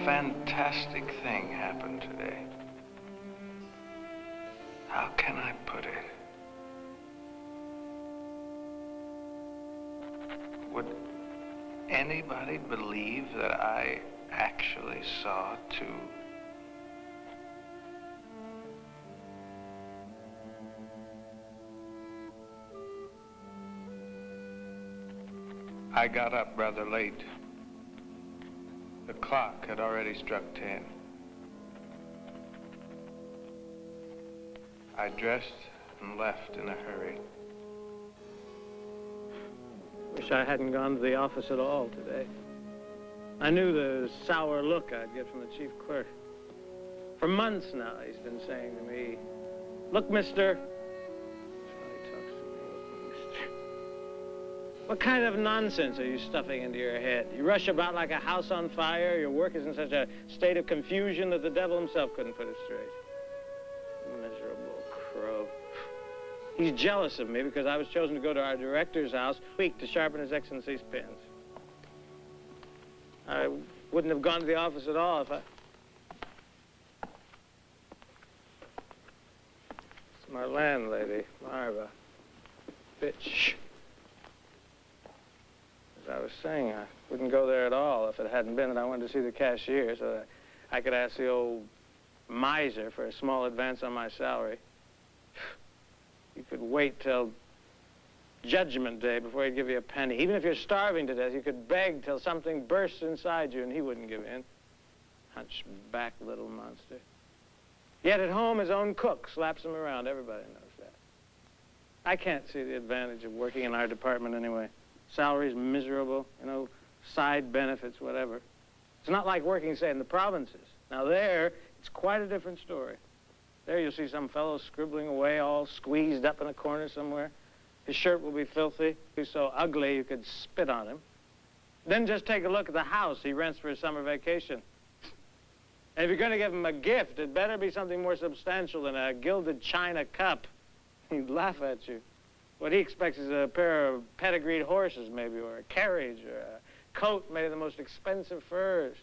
fantastic thing happened today. How can I put it? Would anybody believe that I actually saw two? I got up rather late. The clock had already struck 10. I dressed and left in a hurry. Wish I hadn't gone to the office at all today. I knew the sour look I'd get from the chief clerk. For months now, he's been saying to me, "Look, mister." What kind of nonsense are you stuffing into your head? You rush about like a house on fire. Your work is in such a state of confusion that the devil himself couldn't put it straight. Miserable crow. He's jealous of me because I was chosen to go to our director's house week to sharpen His Excellency's pens. I wouldn't have gone to the office at all if I... It's my landlady, Marva. Bitch. I was saying, I wouldn't go there at all if it hadn't been that I wanted to see the cashier so that I could ask the old miser for a small advance on my salary. You could wait till Judgment Day before he'd give you a penny. Even if you're starving to death, you could beg till something bursts inside you and he wouldn't give in. Hunchback little monster. Yet at home, his own cook slaps him around. Everybody knows that. I can't see the advantage of working in our department anyway. Salary's miserable, you know, side benefits, whatever. It's not like working, say, in the provinces. Now there, it's quite a different story. There you'll see some fellow scribbling away, all squeezed up in a corner somewhere. His shirt will be filthy. He's so ugly you could spit on him. Then just take a look at the house he rents for his summer vacation. And if you're going to give him a gift, it better be something more substantial than a gilded china cup. He'd laugh at you. What he expects is a pair of pedigreed horses, maybe, or a carriage, or a coat made of the most expensive furs.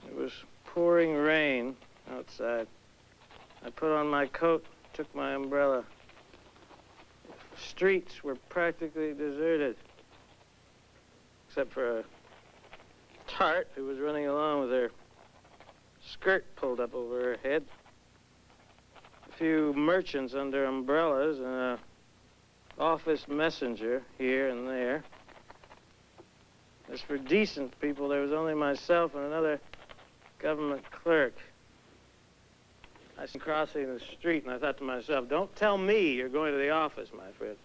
It was pouring rain outside. I put on my coat, took my umbrella. The streets were practically deserted, except for a tart who was running along with her skirt pulled up over her head. A few merchants under umbrellas and an office messenger here and there. As for decent people, there was only myself and another government clerk. I was crossing the street and I thought to myself, don't tell me you're going to the office, my friend.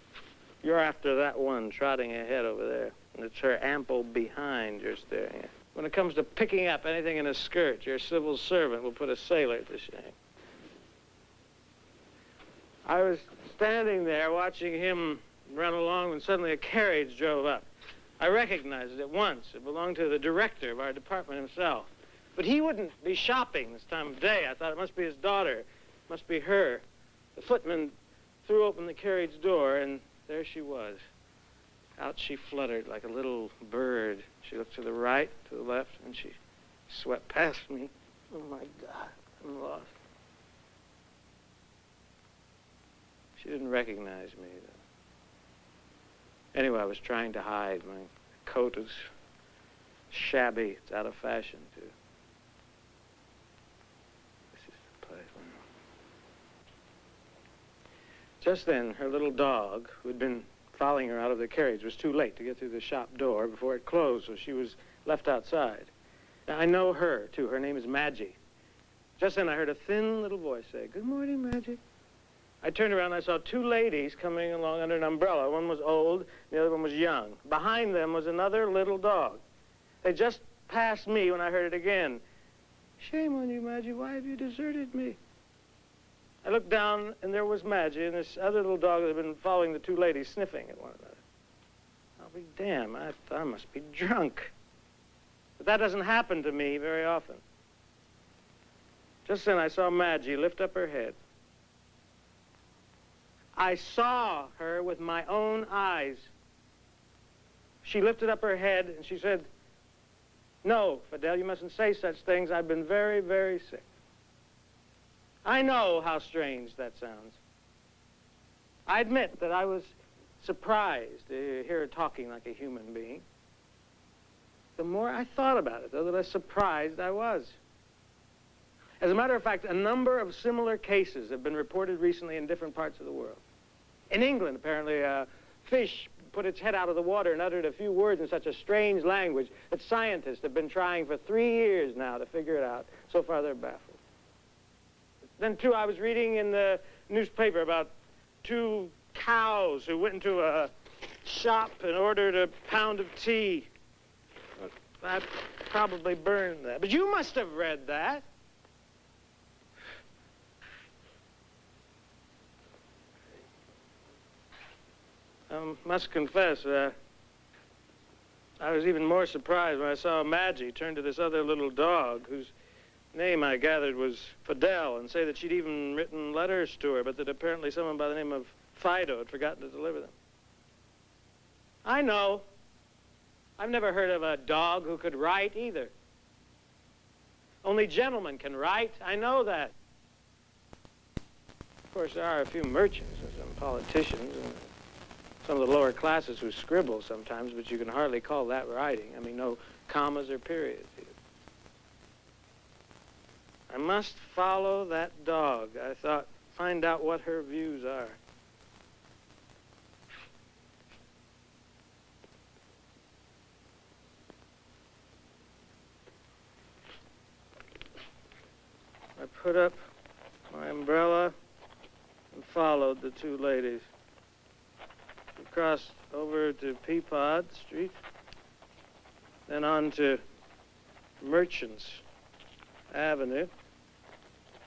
You're after that one trotting ahead over there. And it's her ample behind you're staring at. When it comes to picking up anything in a skirt, your civil servant will put a sailor to shame. I was standing there watching him run along when suddenly a carriage drove up. I recognized it at once. It belonged to the director of our department himself. But he wouldn't be shopping this time of day. I thought it must be his daughter. It must be her. The footman threw open the carriage door, and there she was. Out she fluttered like a little bird. She looked to the right, to the left, and she swept past me. Oh, my God, I'm lost. She didn't recognize me, though. Anyway, I was trying to hide. My coat is shabby. It's out of fashion, too. This is the place. Just then, her little dog, who had been following her out of the carriage, was too late to get through the shop door before it closed, so she was left outside. Now, I know her, too. Her name is Madgie. Just then, I heard a thin little voice say, "Good morning, Madgie." I turned around and I saw two ladies coming along under an umbrella. One was old, the other one was young. Behind them was another little dog. They just passed me when I heard it again. "Shame on you, Madgie. Why have you deserted me?" I looked down, and there was Madgie and this other little dog that had been following the two ladies, sniffing at one another. I'll be damned. I thought I must be drunk. But that doesn't happen to me very often. Just then, I saw Madgie lift up her head. I saw her with my own eyes. she lifted up her head and she said, "No, Fidel, you mustn't say such things. I've been very, very sick." I know how strange that sounds. I admit that I was surprised to hear her talking like a human being. The more I thought about it, though, the less surprised I was. As a matter of fact, a number of similar cases have been reported recently in different parts of the world. In England, apparently, a fish put its head out of the water and uttered a few words in such a strange language that scientists have been trying for 3 years now to figure it out. So far, they're baffled. Then, too, I was reading in the newspaper about 2 cows who went into a shop and ordered a pound of tea. I probably burned that. But you must have read that. I must confess, I was even more surprised when I saw Maggie turn to this other little dog, whose name I gathered was Fidel, and say that she'd even written letters to her, but that apparently someone by the name of Fido had forgotten to deliver them. I know. I've never heard of a dog who could write either. Only gentlemen can write. I know that. Of course, there are a few merchants and some politicians and some of the lower classes who scribble sometimes, but you can hardly call that writing. I mean, no commas or periods either. I must follow that dog, I thought, find out what her views are. I put up my umbrella and followed the 2 ladies. We crossed over to Peapod Street, then on to Merchants Avenue.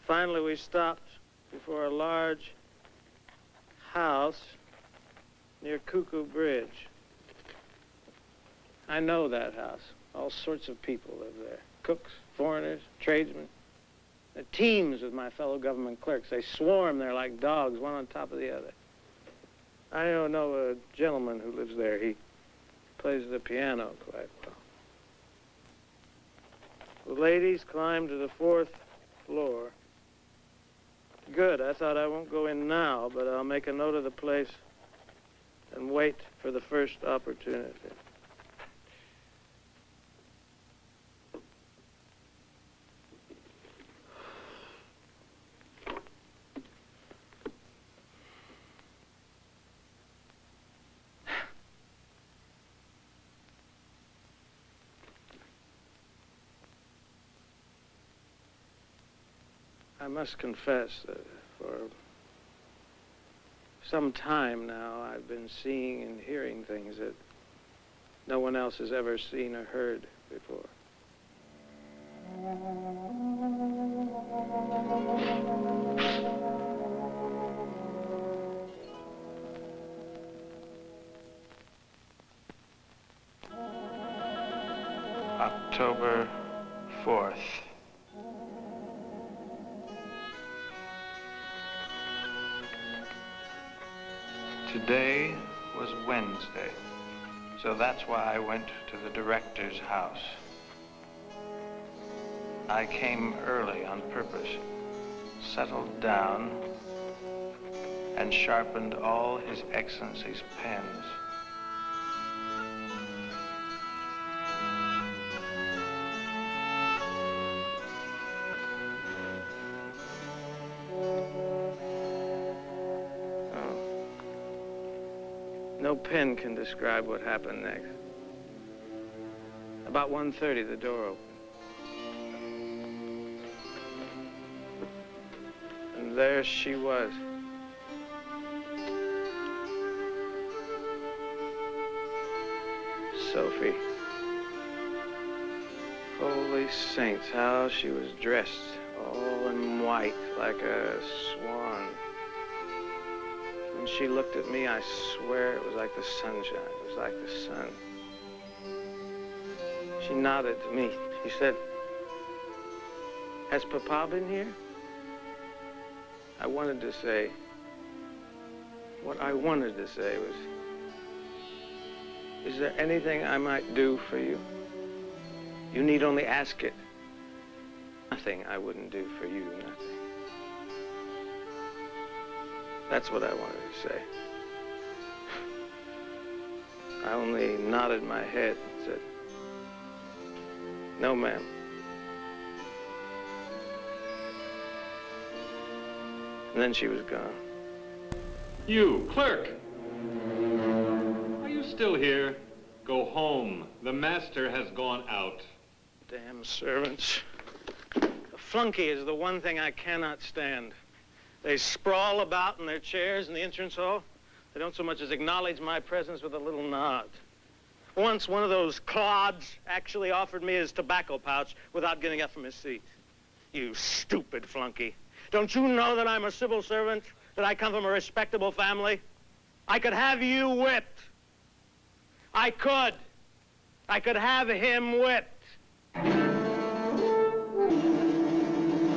Finally, we stopped before a large house near Cuckoo Bridge. I know that house. All sorts of people live there. Cooks, foreigners, tradesmen. They're teams with my fellow government clerks. They swarm there like dogs, one on top of the other. I know a gentleman who lives there. He plays the piano quite well. The ladies climbed to the 4th floor. Good. I thought I won't go in now, but I'll make a note of the place and wait for the first opportunity. I must confess that for some time now, I've been seeing and hearing things that no one else has ever seen or heard before. October 4th. Today was Wednesday, so that's why I went to the director's house. I came early on purpose, settled down, and sharpened all His Excellency's pens. No pen can describe what happened next. About 1:30, the door opened. And there she was. Sophie. Holy saints, how she was dressed, all in white, like a swan. When she looked at me, I swear it was like the sunshine. It was like the sun. She nodded to me. She said, "Has Papa been here?" I wanted to say, what I wanted to say was, Is there anything I might do for you? You need only ask it. Nothing I wouldn't do for you, nothing. That's what I wanted to say. I only nodded my head and said, no, ma'am. And then she was gone. You, clerk! Are you still here? Go home. The master has gone out. Damn servants. The flunky is the one thing I cannot stand. They sprawl about in their chairs in the entrance hall. They don't so much as acknowledge my presence with a little nod. Once, one of those clods actually offered me his tobacco pouch without getting up from his seat. You stupid flunky. Don't you know that I'm a civil servant? That I come from a respectable family? I could have you whipped. I could. I could have him whipped.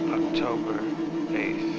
October 8th.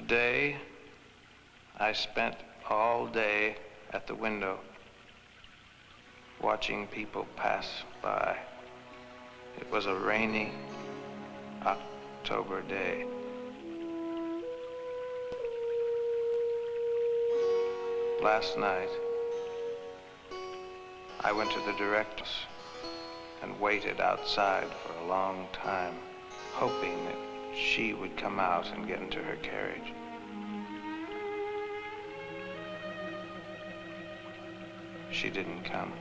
Today, I spent all day at the window watching people pass by. It was a rainy October day. Last night, I went to the director's and waited outside for a long time, hoping that she would come out and get into her carriage. She didn't come.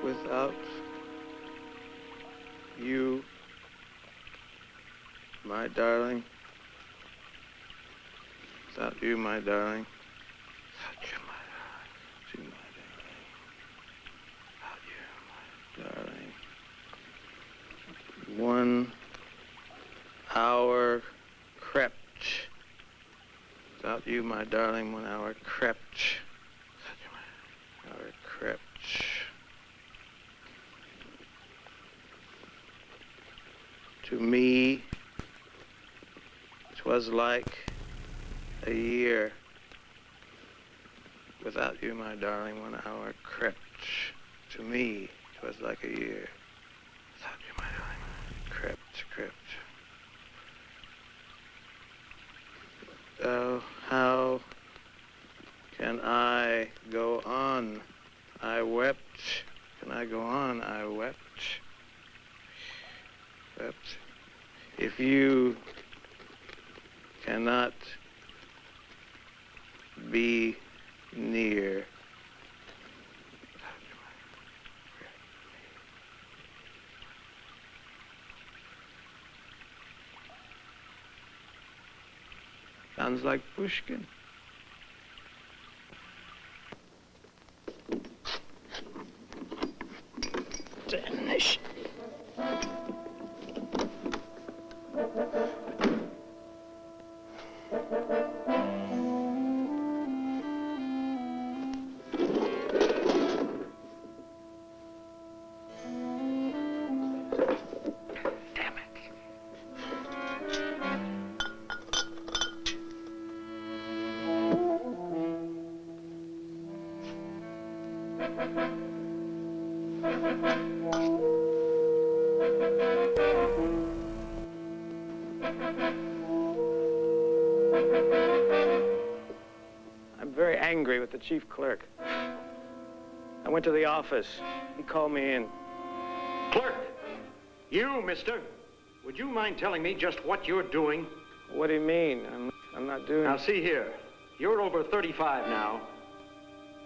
Without you, my darling. Without you, my darling. Without you, my darling. Without you, my darling. 1 hour crept. Without you, my darling, 1 hour crept. Without you, my hour crept. To me, 'twas like a year. Without you, my darling, 1 hour crept. To me, 'twas like a year. Without you, my darling, crept. Oh, how can I go on? I wept. Can I go on? I wept. If you cannot be near, Sounds like Pushkin. Damnation. I'm very angry with the chief clerk. I went to the office. He called me in. Clerk! You, mister. Would you mind telling me just what you're doing? What do you mean? I'm not doing... Now, see here. You're over 35 now.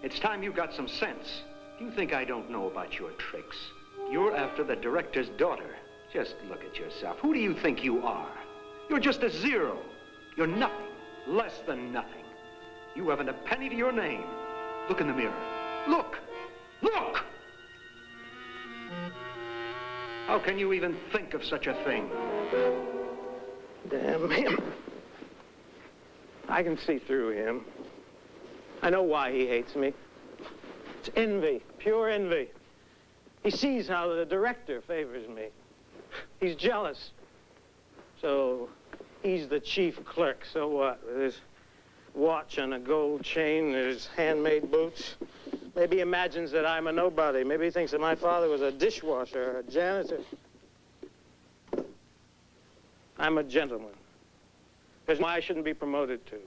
It's time you got some sense. You think I don't know about your tricks? You're after the director's daughter. Just look at yourself. Who do you think you are? You're just a zero. You're nothing. Less than nothing. You haven't a penny to your name. Look in the mirror. Look! Look! How can you even think of such a thing? Damn him. I can see through him. I know why he hates me. It's envy, pure envy. He sees how the director favors me. He's jealous. So he's the chief clerk. So what? With his watch and a gold chain and his handmade boots. Maybe he imagines that I'm a nobody. Maybe he thinks that my father was a dishwasher or a janitor. I'm a gentleman. Because why I shouldn't be promoted to.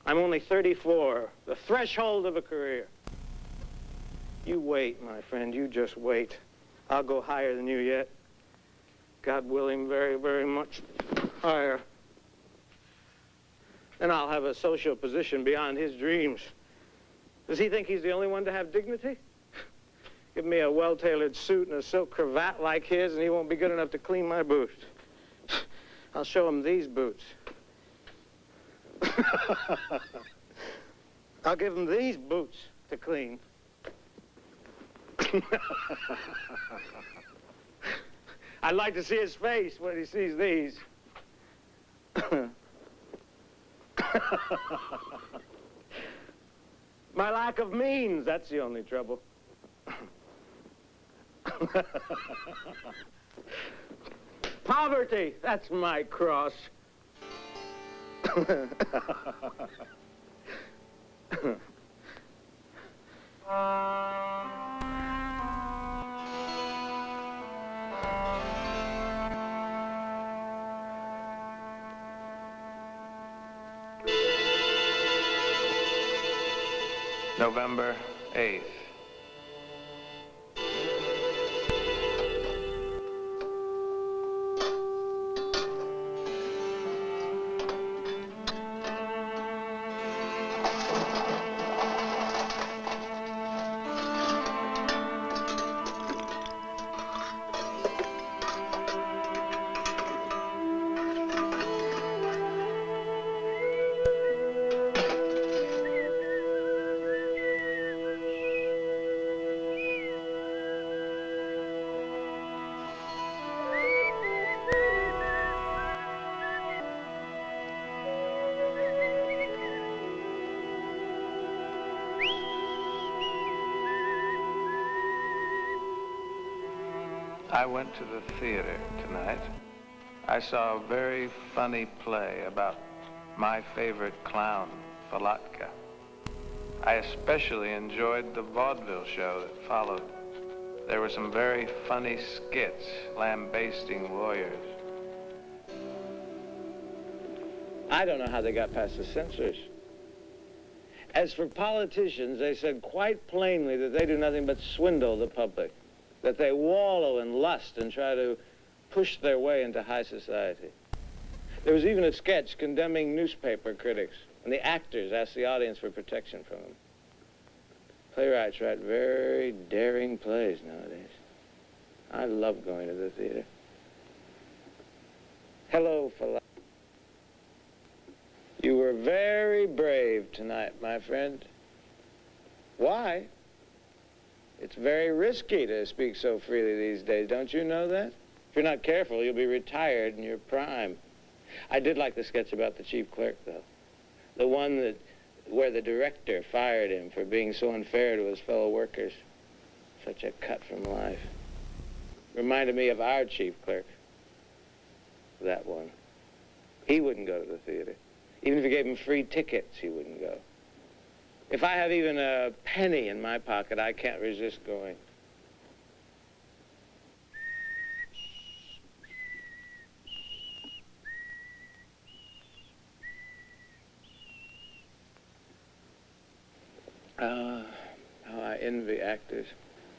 I'm only 34, the threshold of a career. You wait, my friend, you just wait. I'll go higher than you yet. God willing, very, very much higher. Then I'll have a social position beyond his dreams. Does he think he's the only one to have dignity? Give me a well-tailored suit and a silk cravat like his, and he won't be good enough to clean my boots. I'll show him these boots. I'll give him these boots to clean. I'd like to see his face when he sees these. My lack of means, that's the only trouble. Poverty, that's my cross. November 8th. I went to the theater tonight. I saw a very funny play about my favorite clown, Falatka. I especially enjoyed the vaudeville show that followed. There were some very funny skits lambasting lawyers. I don't know how they got past the censors. As for politicians, they said quite plainly that they do nothing but swindle the public, that they wallow in lust and try to push their way into high society. There was even a sketch condemning newspaper critics, and the actors asked the audience for protection from them. Playwrights write very daring plays nowadays. I love going to the theater. Hello, You were very brave tonight, my friend. Why? It's very risky to speak so freely these days. Don't you know that? If you're not careful, you'll be retired in your prime. I did like the sketch about the chief clerk, though. The one where the director fired him for being so unfair to his fellow workers. Such a cut from life. Reminded me of our chief clerk. That one. He wouldn't go to the theater. Even if you gave him free tickets, he wouldn't go. If I have even a penny in my pocket, I can't resist going. How I envy actors.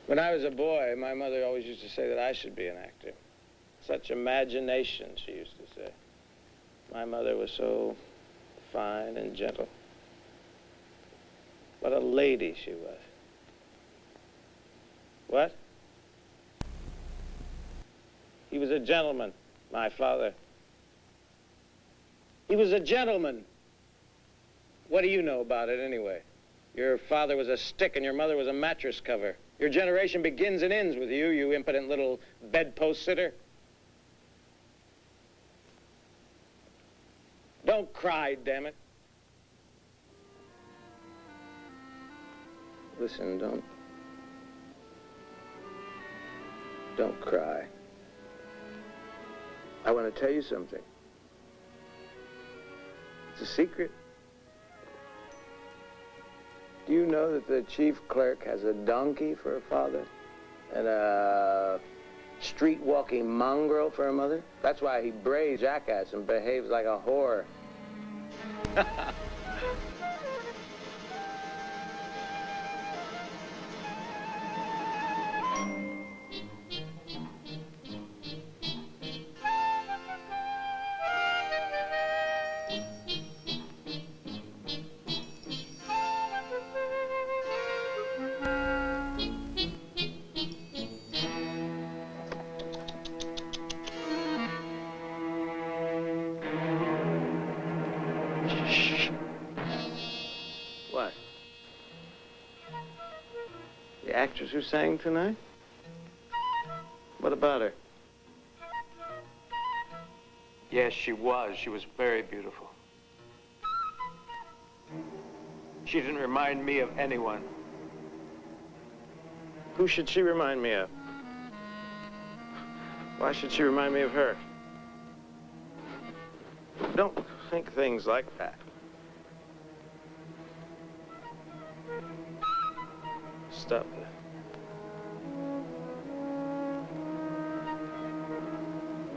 When I was a boy, my mother always used to say that I should be an actor. Such imagination, she used to say. My mother was so fine and gentle. What a lady she was. What? He was a gentleman, my father. He was a gentleman. What do you know about it, anyway? Your father was a stick and your mother was a mattress cover. Your generation begins and ends with you, you impotent little bedpost sitter. Don't cry, damn it. Listen, don't cry. I want to tell you something. It's a secret. Do you know that the chief clerk has a donkey for a father and a street-walking mongrel for a mother? That's why he brays jackass and behaves like a whore. What? The actress who sang tonight? What about her? Yes, she was. She was very beautiful. She didn't remind me of anyone. Who should she remind me of? Why should she remind me of her? Don't think things like that. Stop it.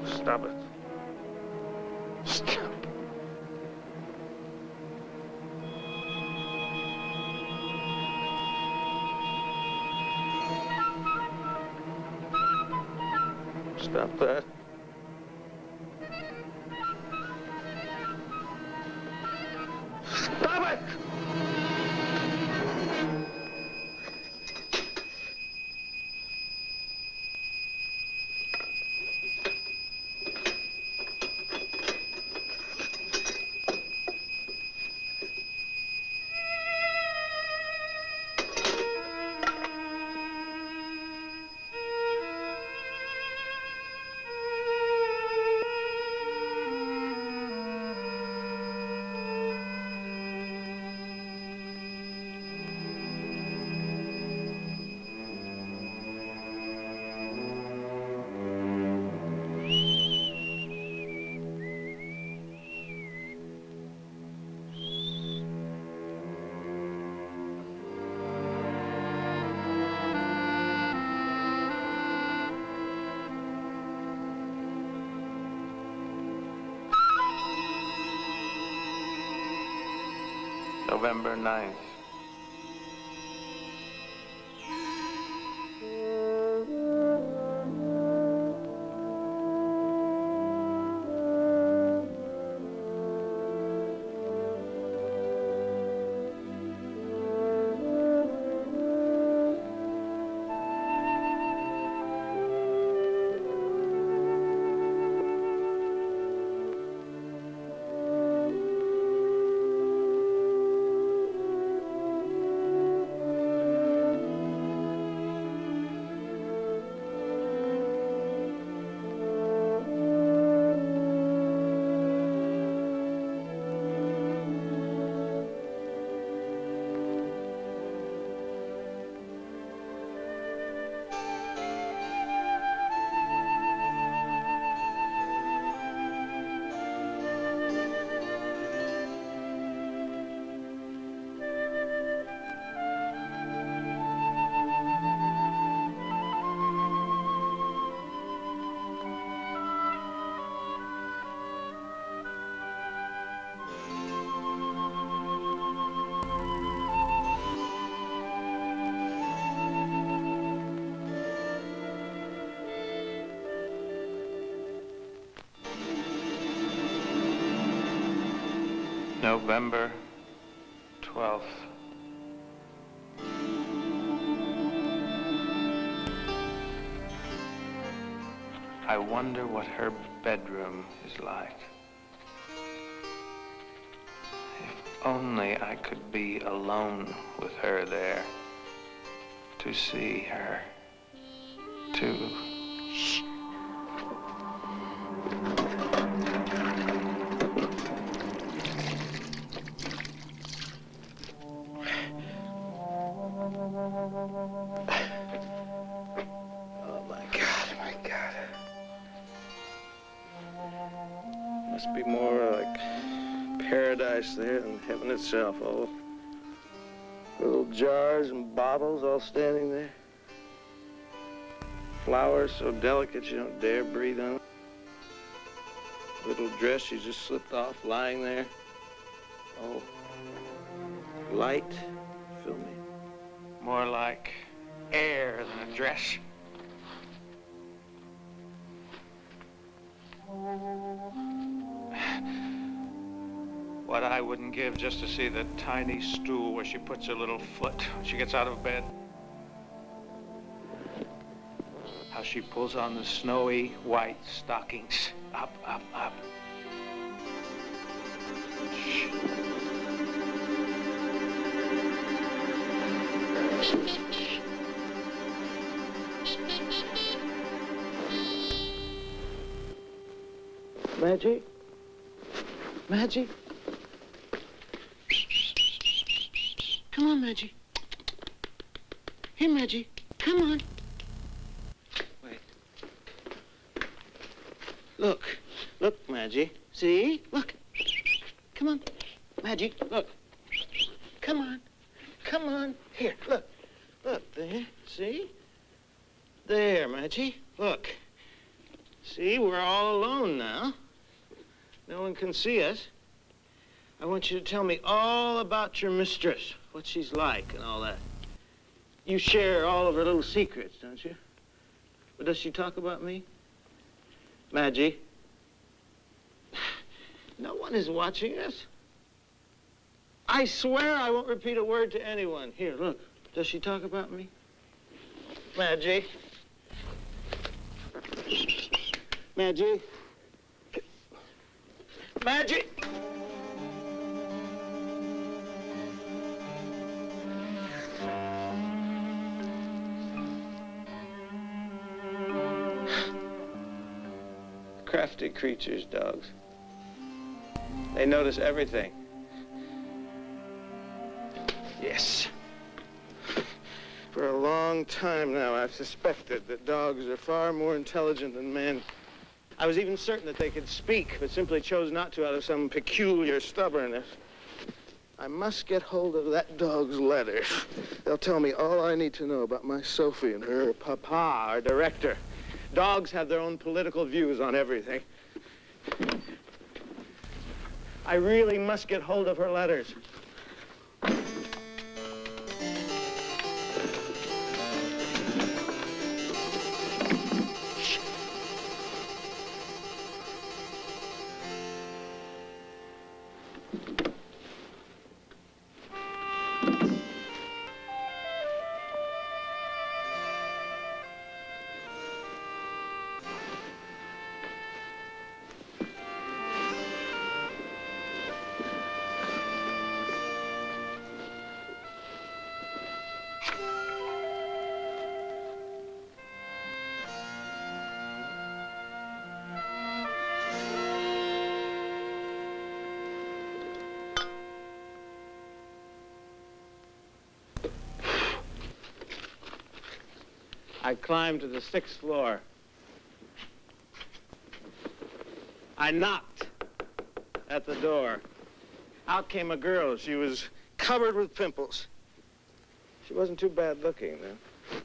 Stop it. Stop. Stop that. Stop it! November 9th. November 12th. I wonder what her bedroom is like. If only I could be alone with her there, to see her, to... Shh. Oh, my God. Must be more like paradise there than heaven itself. Oh, little jars and bottles all standing there. Flowers so delicate you don't dare breathe on them. Little dress she just slipped off lying there. Oh, light, fill me. More like air than a dress. What I wouldn't give just to see the tiny stool where she puts her little foot when she gets out of bed. How she pulls on the snowy white stockings. Up, up, up. Shh. Maggie? Maggie? Come on, Maggie. Here, Maggie. Come on. Wait. Look. Look, Maggie. See? Look. Come on. Maggie, look. Come on. Come on. Here, look. Look, there. See? There, Maggie. Look. See, we're all alone now. No one can see us. I want you to tell me all about your mistress, what she's like and all that. You share all of her little secrets, don't you? But does she talk about me? Maggie? No one is watching us. I swear I won't repeat a word to anyone. Here, look. Does she talk about me? Maggie? Maggie? Maggie? Crafty creatures, dogs. They notice everything. Yes. For a long time now, I've suspected that dogs are far more intelligent than men. I was even certain that they could speak, but simply chose not to out of some peculiar stubbornness. I must get hold of that dog's letters. They'll tell me all I need to know about my Sophie and her papa, our director. Dogs have their own political views on everything. I really must get hold of her letters. I climbed to the 6th floor. I knocked at the door. Out came a girl. She was covered with pimples. She wasn't too bad looking, though.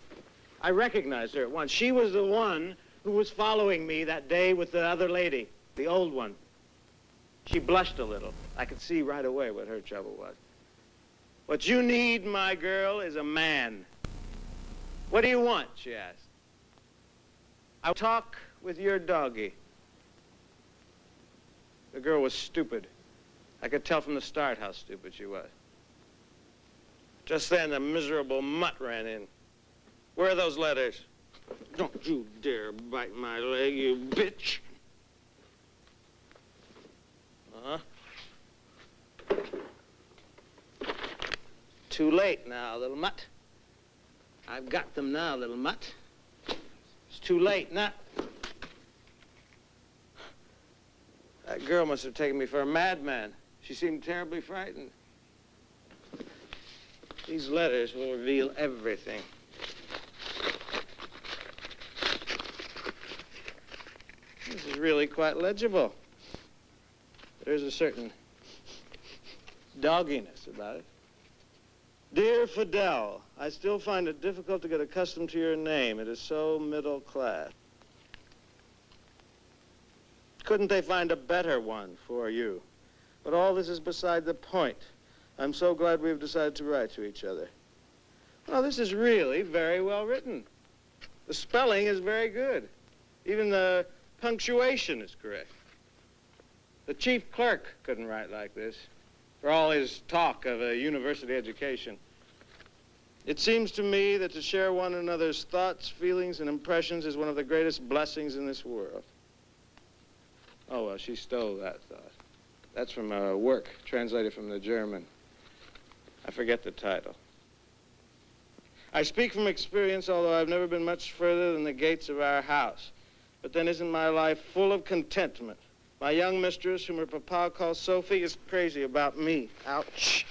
I recognized her at once. She was the one who was following me that day with the other lady, the old one. She blushed a little. I could see right away what her trouble was. What you need, my girl, is a man. What do you want? She asked. I'll talk with your doggie. The girl was stupid. I could tell from the start how stupid she was. Just then, the miserable mutt ran in. Where are those letters? Don't you dare bite my leg, you bitch. Too late now, little mutt. I've got them now, little mutt. It's too late now. That girl must have taken me for a madman. She seemed terribly frightened. These letters will reveal everything. This is really quite legible. There's a certain dogginess about it. Dear Fidel, I still find it difficult to get accustomed to your name. It is so middle class. Couldn't they find a better one for you? But all this is beside the point. I'm so glad we've decided to write to each other. Well, this is really very well written. The spelling is very good. Even the punctuation is correct. The chief clerk couldn't write like this, for all his talk of a university education. It seems to me that to share one another's thoughts, feelings, and impressions is one of the greatest blessings in this world. Oh, well, she stole that thought. That's from a work translated from the German. I forget the title. I speak from experience, although I've never been much further than the gates of our house. But then isn't my life full of contentment? My young mistress, whom her papa calls Sophie, is crazy about me. Ouch.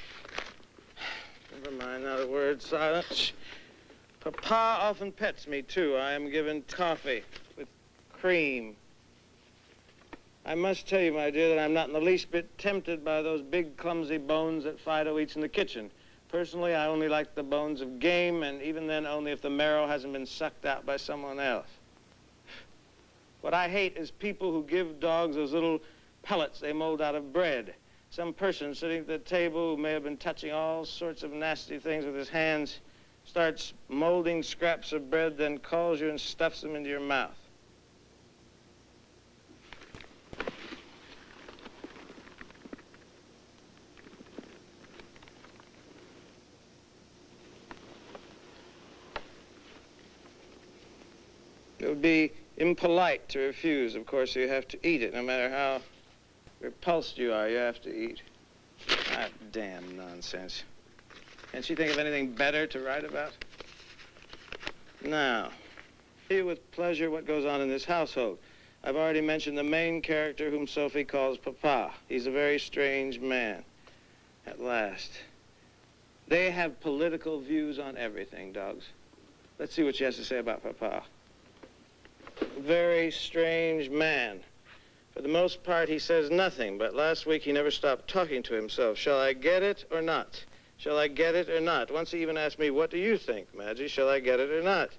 Never mind now the word silence. Papa often pets me, too. I am given coffee with cream. I must tell you, my dear, that I'm not in the least bit tempted by those big, clumsy bones that Fido eats in the kitchen. Personally, I only like the bones of game, and even then only if the marrow hasn't been sucked out by someone else. What I hate is people who give dogs those little pellets they mold out of bread. Some person sitting at the table who may have been touching all sorts of nasty things with his hands starts molding scraps of bread, then calls you and stuffs them into your mouth. It would be impolite to refuse. Of course, you have to eat it. No matter how repulsed you are, you have to eat. Ah, damn nonsense. Can't she think of anything better to write about? Now, see with pleasure what goes on in this household. I've already mentioned the main character whom Sophie calls Papa. He's a very strange man. At last. They have political views on everything, dogs. Let's see what she has to say about Papa. Very strange man. For the most part, he says nothing, but last week he never stopped talking to himself. Shall I get it or not? Shall I get it or not? Once he even asked me, what do you think, Madgie? Shall I get it or not?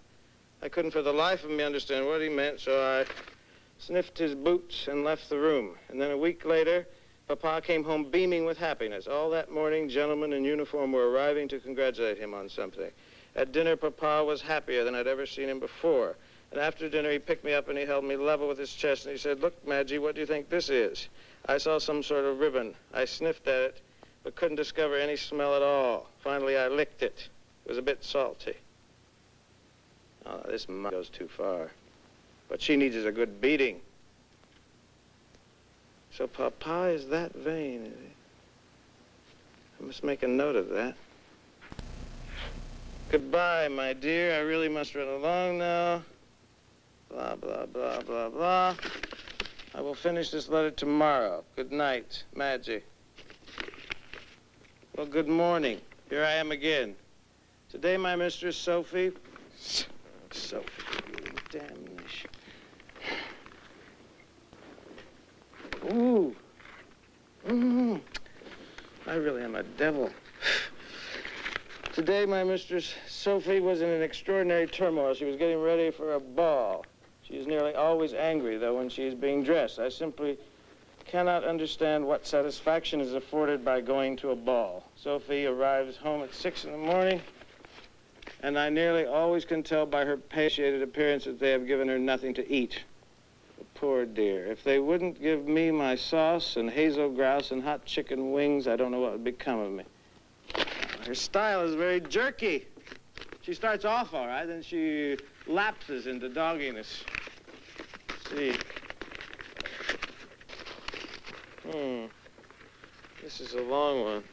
I couldn't for the life of me understand what he meant, so I sniffed his boots and left the room. And then a week later, Papa came home beaming with happiness. All that morning, gentlemen in uniform were arriving to congratulate him on something. At dinner, Papa was happier than I'd ever seen him before. And after dinner, he picked me up and he held me level with his chest and he said, look, Madgie, what do you think this is? I saw some sort of ribbon. I sniffed at it, but couldn't discover any smell at all. Finally, I licked it. It was a bit salty. Oh, this goes too far. What she needs is a good beating. So Papa is that vain, is he? I must make a note of that. Goodbye, my dear. I really must run along now. Blah, blah, blah, blah, blah. I will finish this letter tomorrow. Good night, Madgie. Well, good morning. Here I am again. Today, my mistress, Sophie... Sophie, damnation. Ooh. I really am a devil. Today, my mistress, Sophie, was in an extraordinary turmoil. She was getting ready for a ball. She is nearly always angry, though, when she is being dressed. I simply cannot understand what satisfaction is afforded by going to a ball. Sophie arrives home at 6 in the morning, and I nearly always can tell by her emaciated appearance that they have given her nothing to eat. Poor dear. If they wouldn't give me my sauce and hazel grouse and hot chicken wings, I don't know what would become of me. Her style is very jerky. She starts off all right, then she lapses into dogginess. See. This is a long one.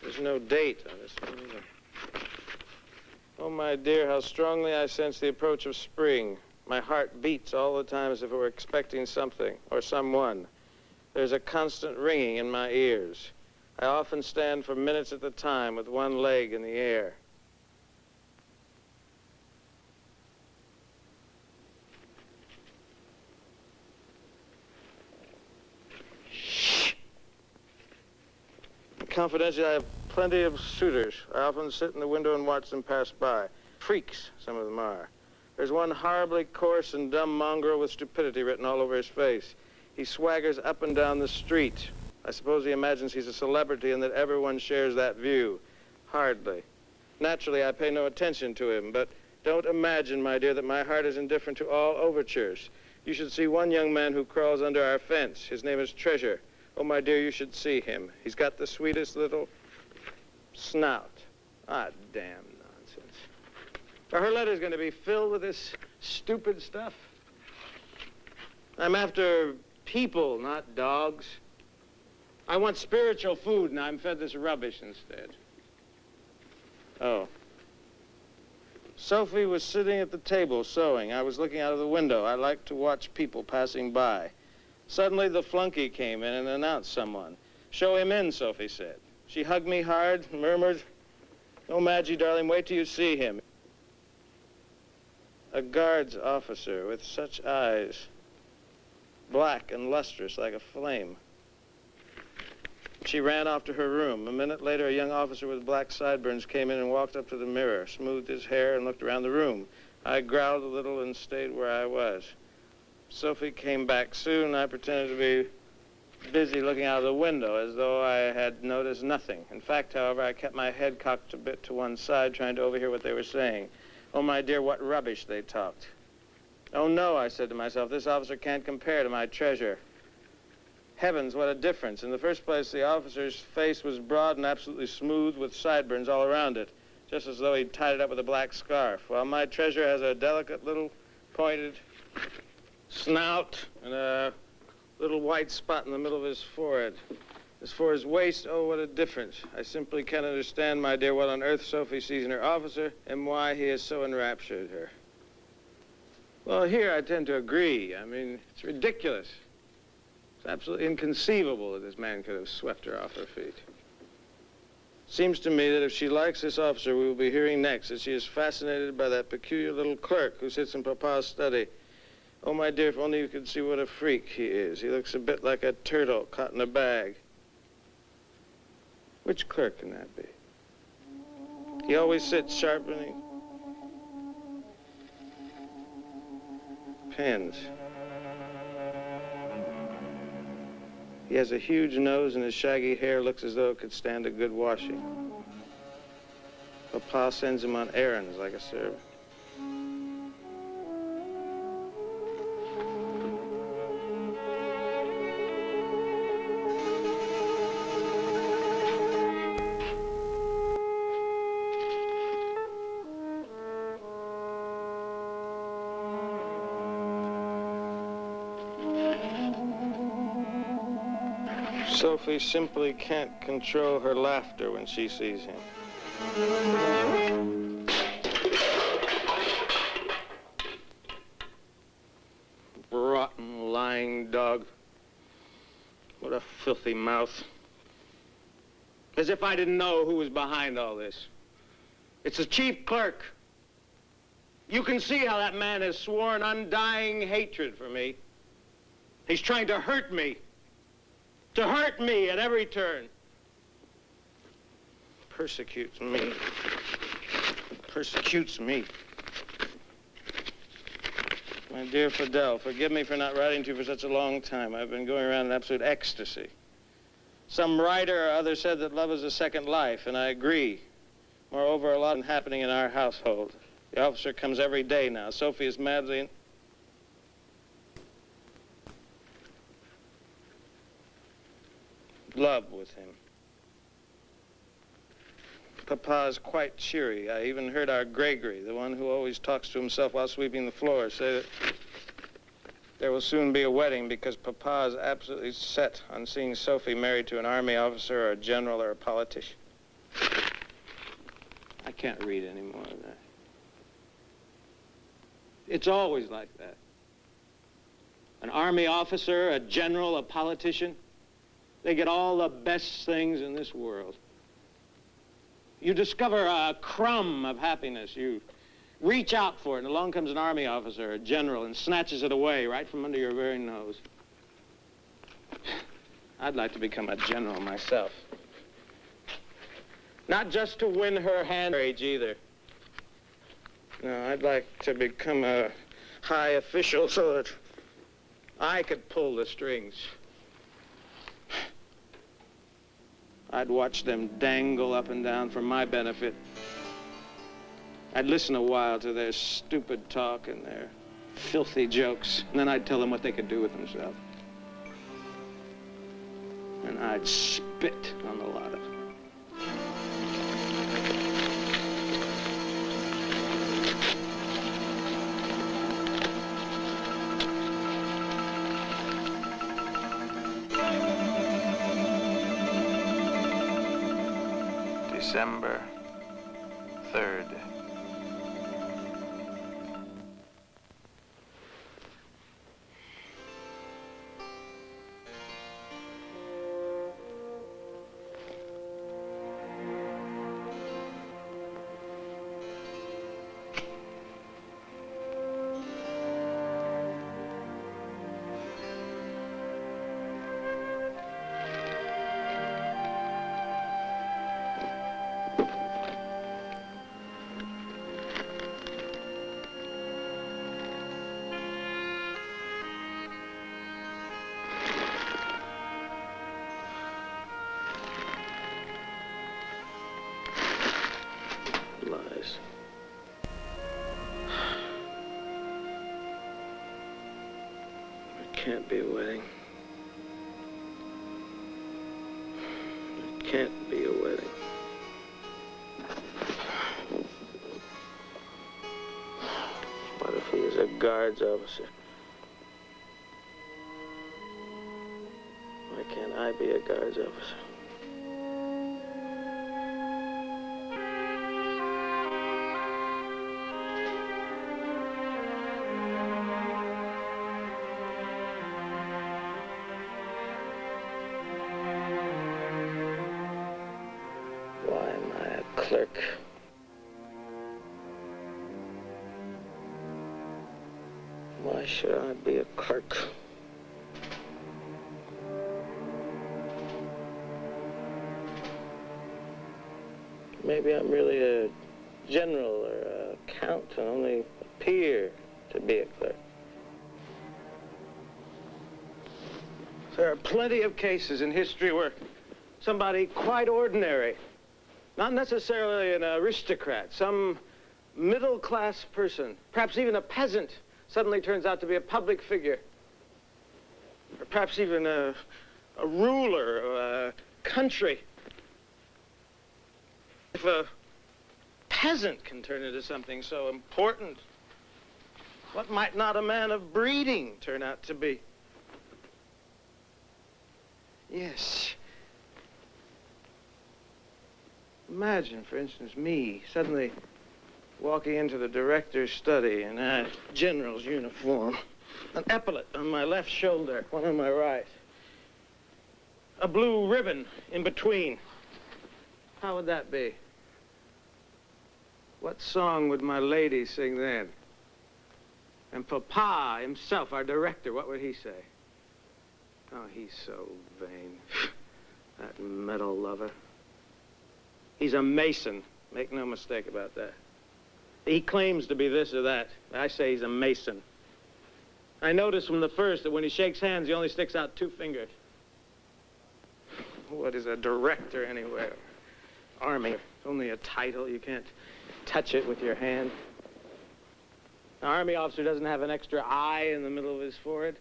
There's no date on this one either. Oh, my dear, how strongly I sense the approach of spring. My heart beats all the time as if it were expecting something or someone. There's a constant ringing in my ears. I often stand for minutes at a time with one leg in the air. Confidentially, I have plenty of suitors. I often sit in the window and watch them pass by. Freaks, some of them are. There's one horribly coarse and dumb mongrel with stupidity written all over his face. He swaggers up and down the street. I suppose he imagines he's a celebrity and that everyone shares that view. Hardly. Naturally, I pay no attention to him, but don't imagine, my dear, that my heart is indifferent to all overtures. You should see one young man who crawls under our fence. His name is Treasure. Oh, my dear, you should see him. He's got the sweetest little snout. Ah, damn nonsense. Are her letters going to be filled with this stupid stuff? I'm after people, not dogs. I want spiritual food, and I'm fed this rubbish instead. Oh. Sophie was sitting at the table sewing. I was looking out of the window. I like to watch people passing by. Suddenly, the flunky came in and announced someone. "Show him in," Sophie said. She hugged me hard, murmured, "Oh, Maggie, darling, wait till you see him." A guards officer with such eyes, black and lustrous like a flame. She ran off to her room. A minute later, a young officer with black sideburns came in and walked up to the mirror, smoothed his hair, and looked around the room. I growled a little and stayed where I was. Sophie came back soon. I pretended to be busy looking out of the window as though I had noticed nothing. In fact, however, I kept my head cocked a bit to one side, trying to overhear what they were saying. Oh, my dear, what rubbish they talked. Oh, no, I said to myself, this officer can't compare to my Treasure. Heavens, what a difference. In the first place, the officer's face was broad and absolutely smooth with sideburns all around it, just as though he'd tied it up with a black scarf, while my Treasure has a delicate little pointed snout and a little white spot in the middle of his forehead. As for his waist, oh, what a difference. I simply can't understand, my dear, what on earth Sophie sees in her officer and why he has so enraptured her. Well, here I tend to agree. I mean, it's ridiculous. It's absolutely inconceivable that this man could have swept her off her feet. Seems to me that if she likes this officer, we will be hearing next that she is fascinated by that peculiar little clerk who sits in Papa's study. Oh, my dear, if only you could see what a freak he is. He looks a bit like a turtle caught in a bag. Which clerk can that be? He always sits sharpening pens. He has a huge nose and his shaggy hair looks as though it could stand a good washing. Papa sends him on errands like a servant. Sophie simply can't control her laughter when she sees him. Rotten, lying dog. What a filthy mouth. As if I didn't know who was behind all this. It's the chief clerk. You can see how that man has sworn undying hatred for me. He's trying to hurt me. To hurt me at every turn. Persecutes me. Persecutes me. My dear Fidel, forgive me for not writing to you for such a long time. I've been going around in absolute ecstasy. Some writer or other said that love is a second life, and I agree. Moreover, a lot is happening in our household. The officer comes every day now. Sophie is madly love with him. Papa's quite cheery. I even heard our Gregory, the one who always talks to himself while sweeping the floor, say that there will soon be a wedding because Papa is absolutely set on seeing Sophie married to an army officer or a general or a politician. I can't read any more of that. It's always like that. An army officer, a general, a politician, they get all the best things in this world. You discover a crumb of happiness. You reach out for it, and along comes an army officer, a general, and snatches it away right from under your very nose. I'd like to become a general myself. Not just to win her hand either. No, I'd like to become a high official so that I could pull the strings. I'd watch them dangle up and down for my benefit. I'd listen a while to their stupid talk and their filthy jokes, and then I'd tell them what they could do with themselves. And I'd spit on the lot of them. December 3rd. Lies. It can't be a wedding. It can't be a wedding. What if he is a guards officer? Why can't I be a guards officer? Why am I a clerk? Why should I be a clerk? Maybe I'm really a general or a count and only appear to be a clerk. There are plenty of cases in history where somebody quite ordinary, not necessarily an aristocrat, some middle-class person, perhaps even a peasant, suddenly turns out to be a public figure. Or perhaps even a ruler of a country. If a peasant can turn into something so important, what might not a man of breeding turn out to be? Yes. Imagine, for instance, me suddenly walking into the director's study in a general's uniform, an epaulet on my left shoulder, one on my right, a blue ribbon in between. How would that be? What song would my lady sing then? And Papa himself, our director, what would he say? Oh, he's so vain. That metal lover. He's a Mason. Make no mistake about that. He claims to be this or that. I say he's a Mason. I noticed from the first that when he shakes hands, he only sticks out 2 fingers. What is a director anyway? Army. Only a title. You can't touch it with your hand. An army officer doesn't have an extra eye in the middle of his forehead.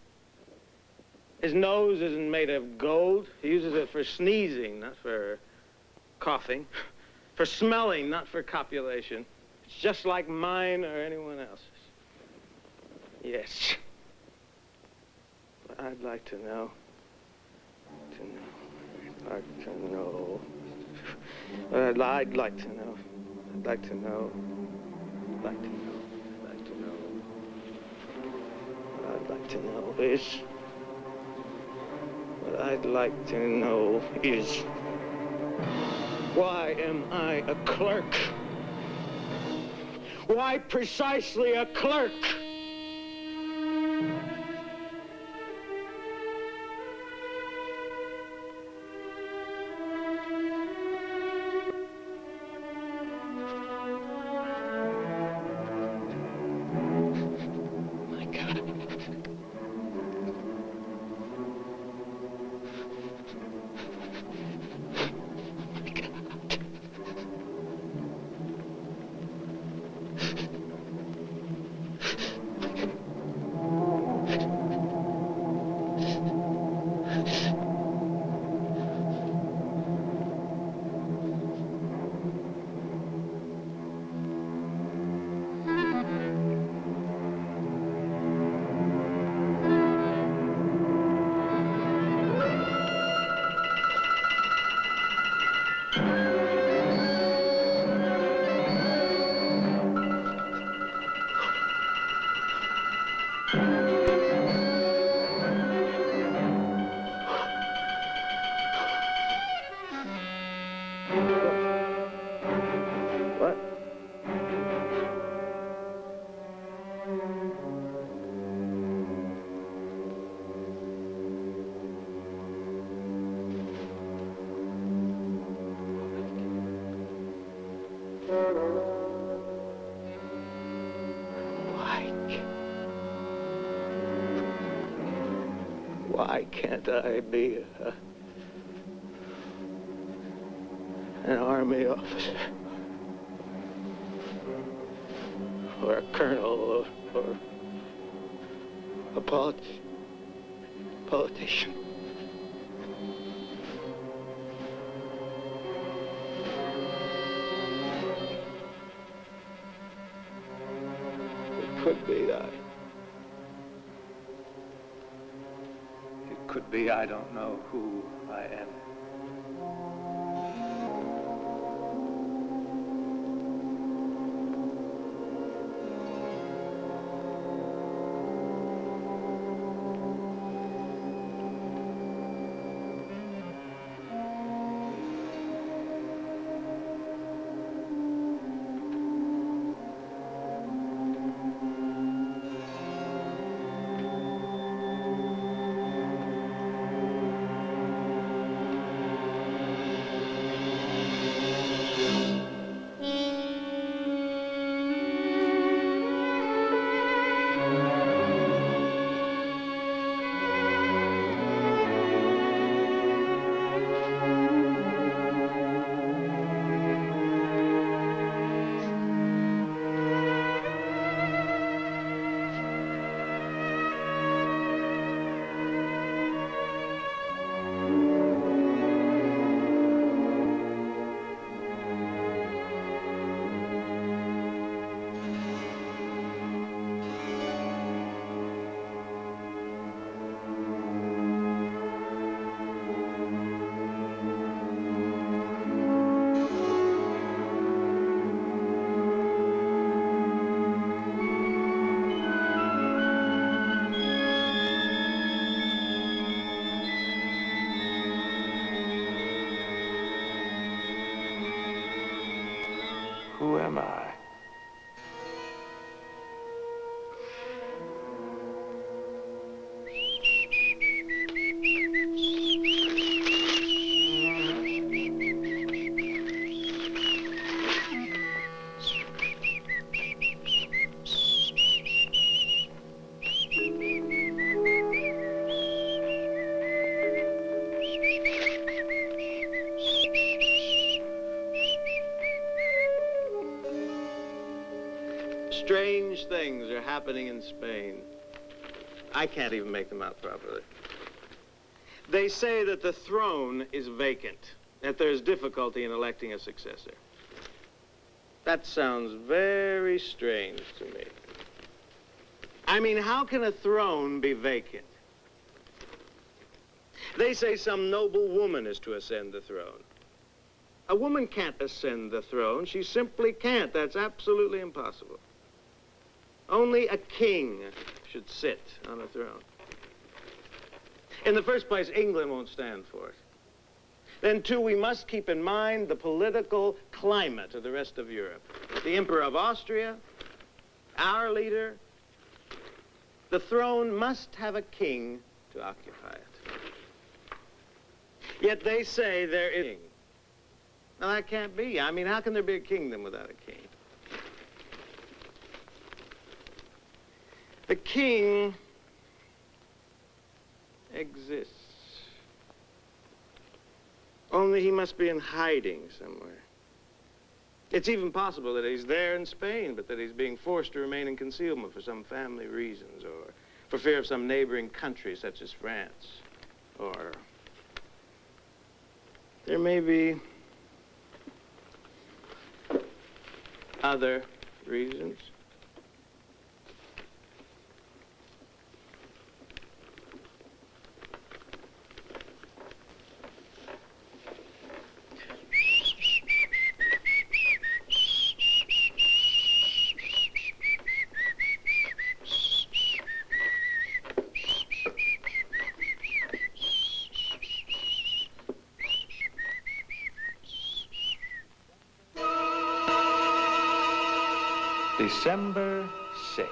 His nose isn't made of gold. He uses it for sneezing, not for coughing. For smelling, not for copulation. It's just like mine or anyone else's. Yes. But I'd like to know. I'd like to know. I'd like to know. I'd like to know. I'd like to know. I'd like to know. What I'd like to know is. What I'd like to know is. Why am I a clerk? Why precisely a clerk? My God. What? Why can't I be an army officer? Or a colonel, or a politician. It could be that. It could be I don't know who I am. Who am I? Strange things are happening in Spain. I can't even make them out properly. They say that the throne is vacant, that there's difficulty in electing a successor. That sounds very strange to me. I mean, how can a throne be vacant? They say some noble woman is to ascend the throne. A woman can't ascend the throne. She simply can't. That's absolutely impossible. Only a king should sit on a throne. In the first place, England won't stand for it. Then, too, we must keep in mind the political climate of the rest of Europe. The Emperor of Austria, our leader. The throne must have a king to occupy it. Yet they say there is a king. Now, that can't be. I mean, how can there be a kingdom without a king? The king exists. Only he must be in hiding somewhere. It's even possible that he's there in Spain, but that he's being forced to remain in concealment for some family reasons, or for fear of some neighboring country, such as France. Or there may be other reasons. December 6th.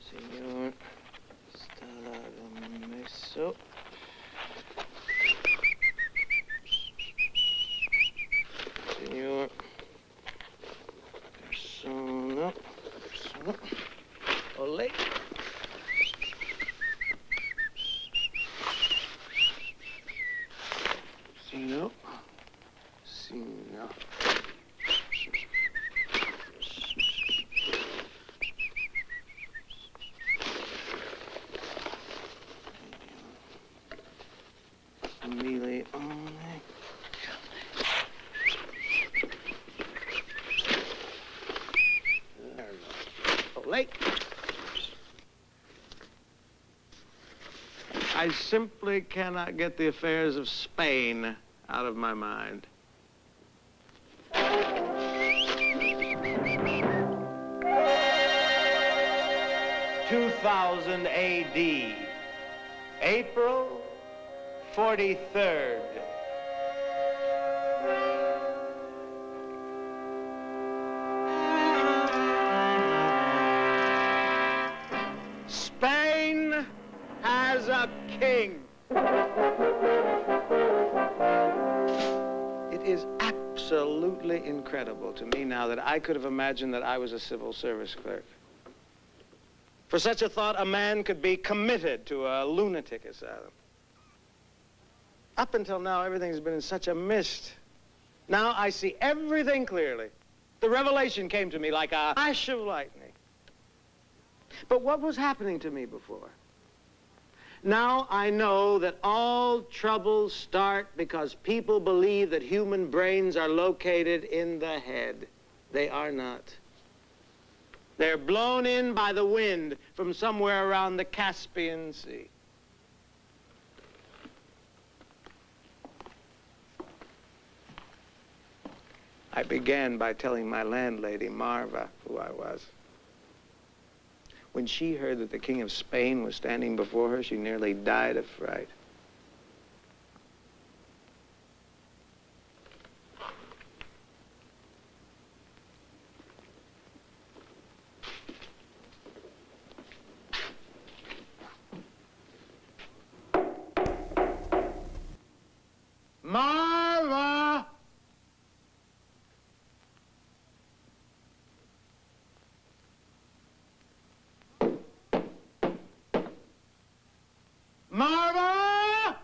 Señor Stella de Meso. Señor Persona. Ole. Sino. Sino. Family only. Ole. I simply cannot get the affairs of Spain out of my mind. 2000 A.D., April 43rd. Spain has a king. It is absolutely incredible to me now that I could have imagined that I was a civil service clerk. For such a thought, a man could be committed to a lunatic asylum. Up until now, everything's been in such a mist. Now I see everything clearly. The revelation came to me like a flash of lightning. But what was happening to me before? Now I know that all troubles start because people believe that human brains are located in the head. They are not. They're blown in by the wind from somewhere around the Caspian Sea. I began by telling my landlady, Marva, who I was. When she heard that the King of Spain was standing before her, she nearly died of fright. Marva! Marva!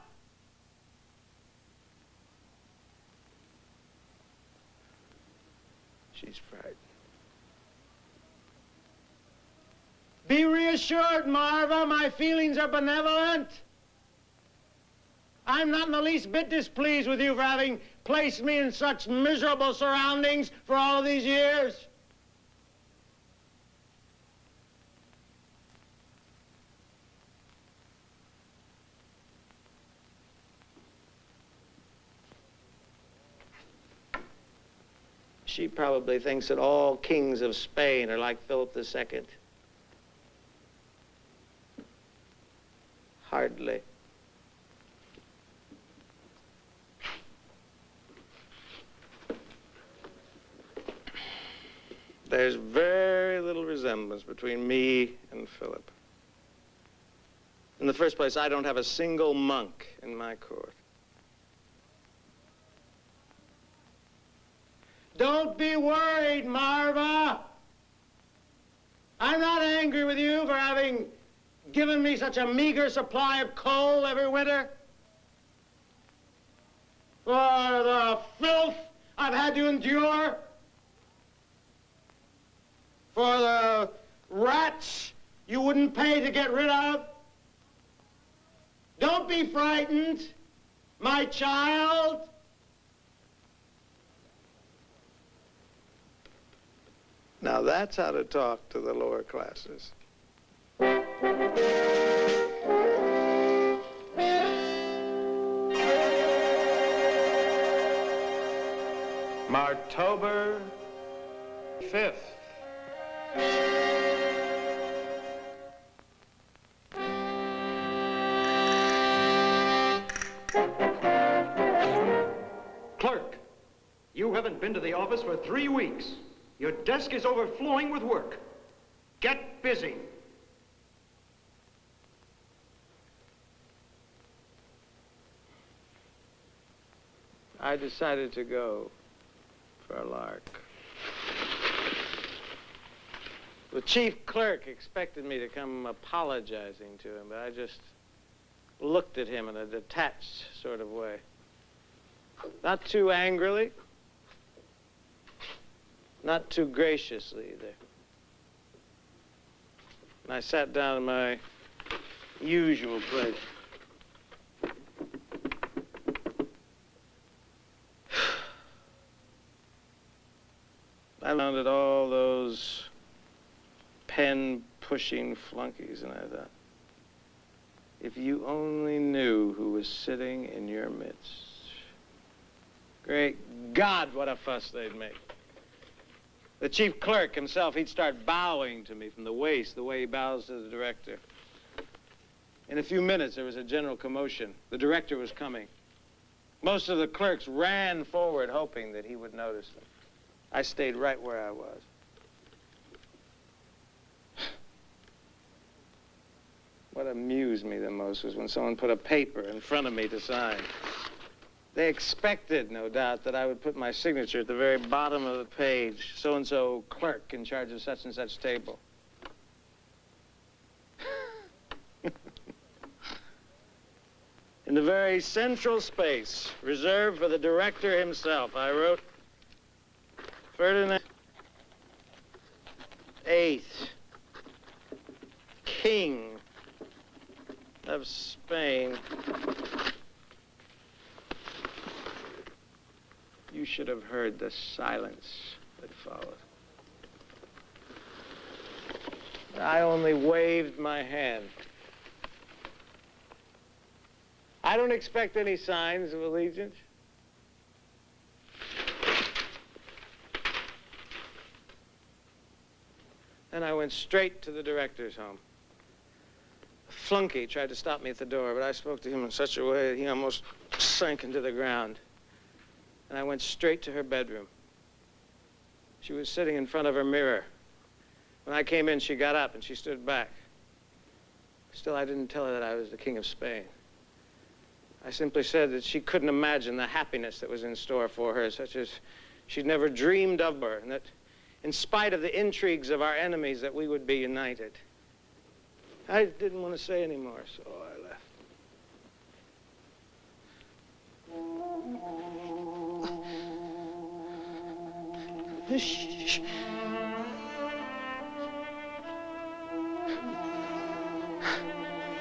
She's frightened. Be reassured, Marva, my feelings are benevolent. I'm not in the least bit displeased with you for having placed me in such miserable surroundings for all of these years. She probably thinks that all kings of Spain are like Philip II. Hardly. There's very little resemblance between me and Philip. In the first place, I don't have a single monk in my court. Don't be worried, Marva. I'm not angry with you for having given me such a meager supply of coal every winter. For the filth I've had to endure. For the rats you wouldn't pay to get rid of. Don't be frightened, my child. Now that's how to talk to the lower classes. Martober 5th. Clerk, you haven't been to the office for 3 weeks. Your desk is overflowing with work. Get busy. I decided to go for a lark. The chief clerk expected me to come apologizing to him, but I just looked at him in a detached sort of way. Not too angrily, not too graciously either. And I sat down in my usual place. I looked at all those pen-pushing flunkies, and I thought, if you only knew who was sitting in your midst. Great God, what a fuss they'd make. The chief clerk himself, he'd start bowing to me from the waist, the way he bows to the director. In a few minutes, there was a general commotion. The director was coming. Most of the clerks ran forward, hoping that he would notice them. I stayed right where I was. What amused me the most was when someone put a paper in front of me to sign. They expected, no doubt, that I would put my signature at the very bottom of the page, so-and-so clerk in charge of such and such table. In the very central space, reserved for the director himself, I wrote, Ferdinand VIII, King of Spain. You should have heard the silence that followed. I only waved my hand. I don't expect any signs of allegiance. Then I went straight to the director's home. A flunky tried to stop me at the door, but I spoke to him in such a way that he almost sank into the ground. And I went straight to her bedroom. She was sitting in front of her mirror. When I came in, she got up and she stood back. Still, I didn't tell her that I was the King of Spain. I simply said that she couldn't imagine the happiness that was in store for her, such as she'd never dreamed of her, and that in spite of the intrigues of our enemies, that we would be united. I didn't want to say any more, so I left. Shh.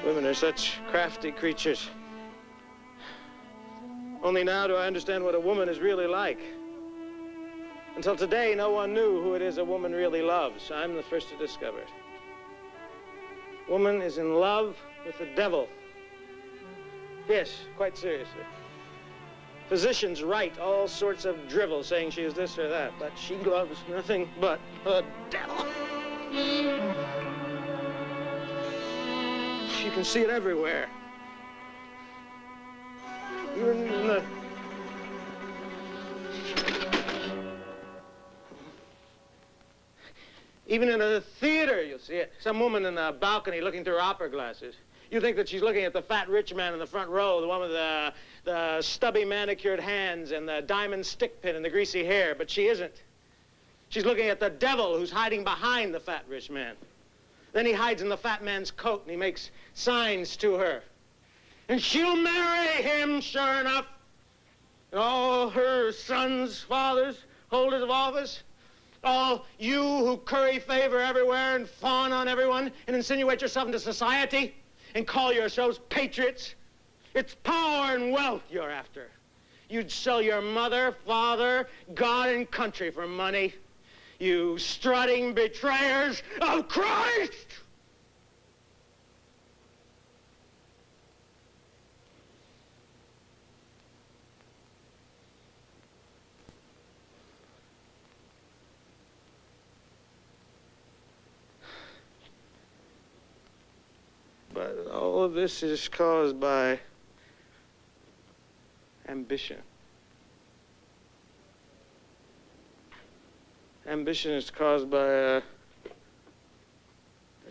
Women are such crafty creatures. Only now do I understand what a woman is really like. Until today, no one knew who it is a woman really loves. I'm the first to discover it. Woman is in love with the devil. Yes, quite seriously. Physicians write all sorts of drivel saying she is this or that, but she loves nothing but the devil. You can see it everywhere. Even in the... Even in a theater, you'll see it. Some woman in a balcony looking through opera glasses. You think that she's looking at the fat rich man in the front row, the one with the stubby manicured hands and the diamond stick pin and the greasy hair, but she isn't. She's looking at the devil who's hiding behind the fat rich man. Then he hides in the fat man's coat and he makes signs to her. And she'll marry him, sure enough. And all her sons, fathers, holders of office, all you who curry favor everywhere and fawn on everyone and insinuate yourself into society and call yourselves patriots. It's power and wealth you're after. You'd sell your mother, father, God, and country for money. You strutting betrayers of Christ! But all of this is caused by ambition. Ambition is caused by a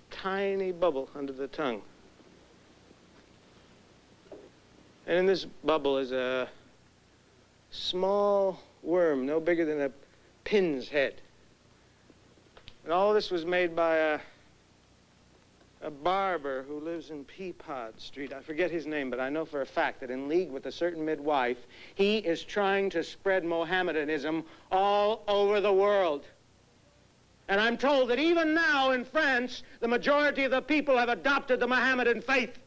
tiny bubble under the tongue. And in this bubble is a small worm, no bigger than a pin's head. And all this was made by a barber who lives in Peapod Street. I forget his name, but I know for a fact that in league with a certain midwife, he is trying to spread Mohammedanism all over the world. And I'm told that even now in France, the majority of the people have adopted the Mohammedan faith.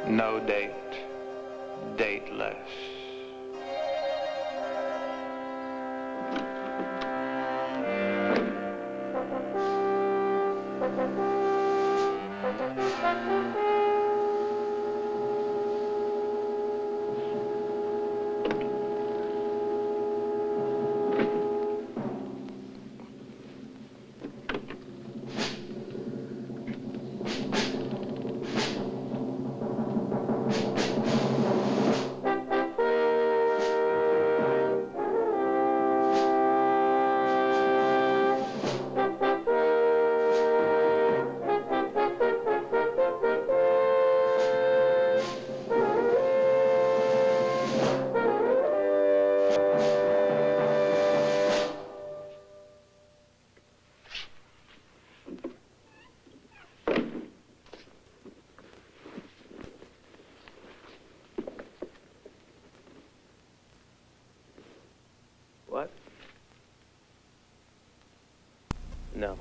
No date, dateless. What? No.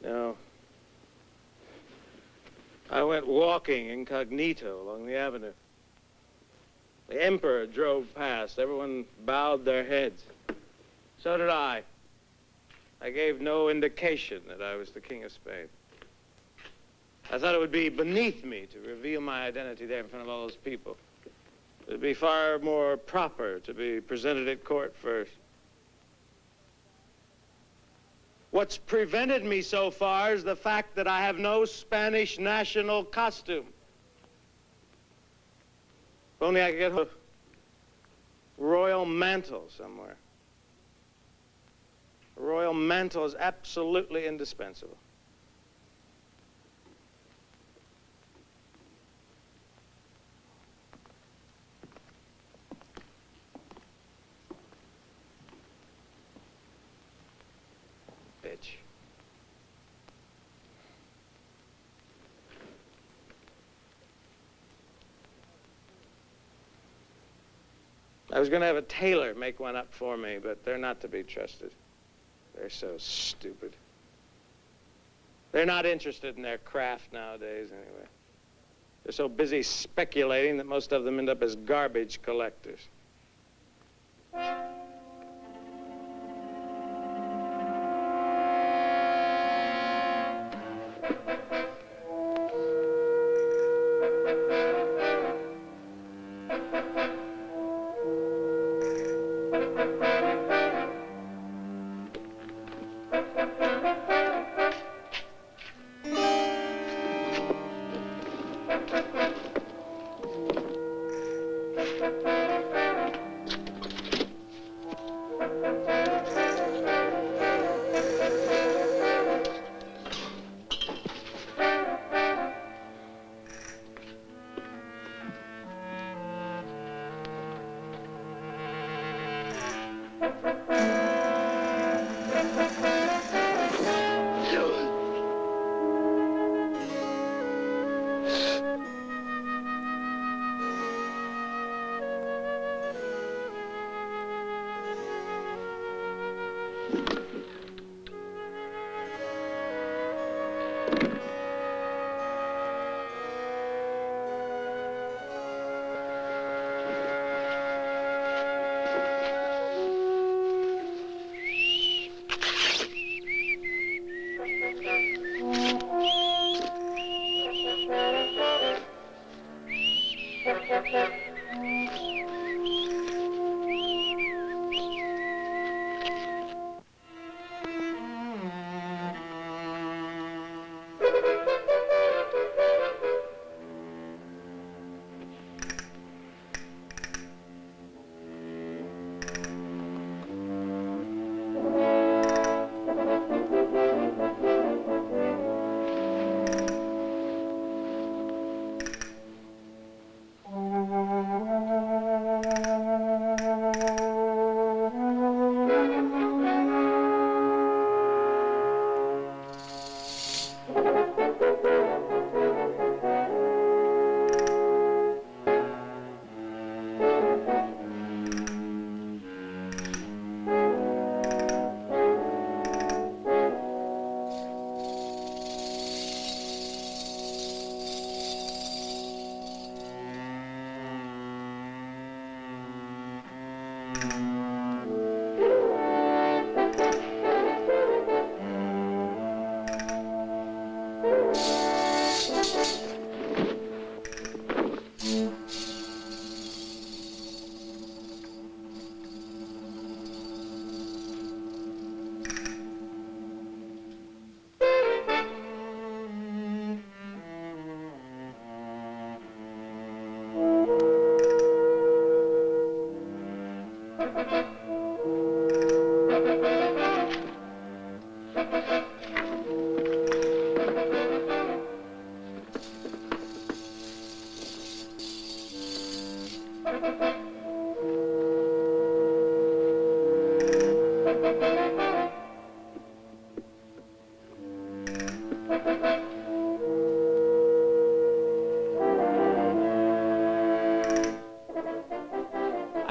No. I went walking incognito along the avenue. The emperor drove past. Everyone bowed their heads. So did I. I gave no indication that I was the King of Spain. I thought it would be beneath me to reveal my identity there in front of all those people. It would be far more proper to be presented at court first. What's prevented me so far is the fact that I have no Spanish national costume. If only I could get a royal mantle somewhere. A royal mantle is absolutely indispensable. I was going to have a tailor make one up for me, but they're not to be trusted. They're so stupid. They're not interested in their craft nowadays, anyway. They're so busy speculating that most of them end up as garbage collectors.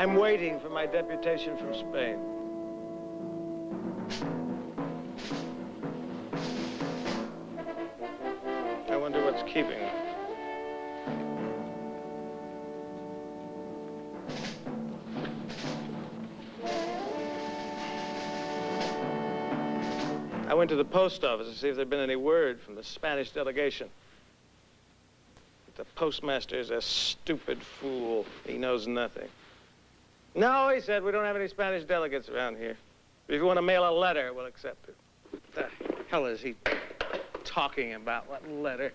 I'm waiting for my deputation from Spain. I wonder what's keeping them. I went to the post office to see if there'd been any word from the Spanish delegation. But the postmaster is a stupid fool. He knows nothing. No, he said, we don't have any Spanish delegates around here. But if you want to mail a letter, we'll accept it. What the hell is he talking about? What letter?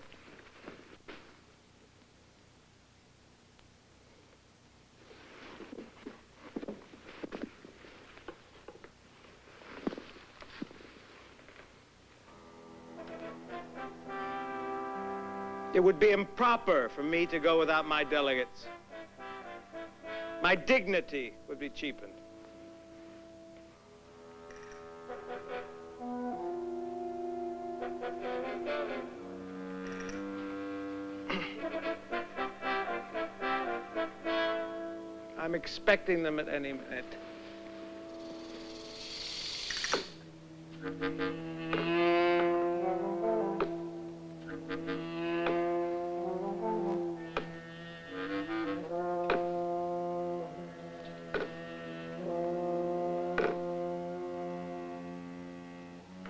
It would be improper for me to go without my delegates. My dignity would be cheapened. I'm expecting them at any minute.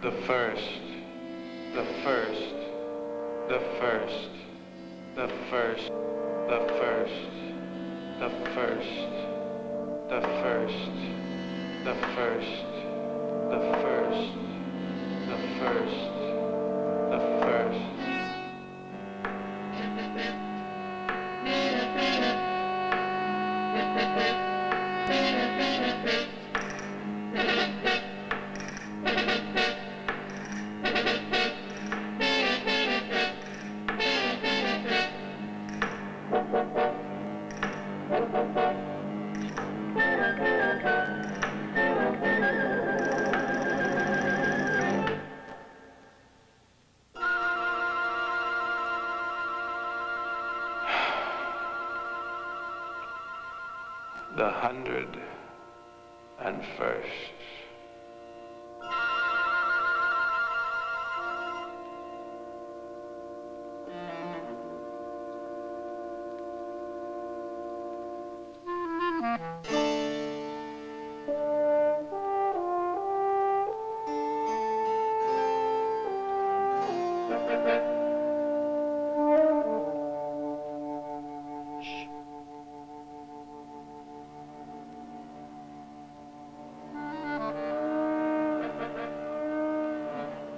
The first, the first, the first, the first, the first, the first, the first, the first, the first, the first, the first. The 101st.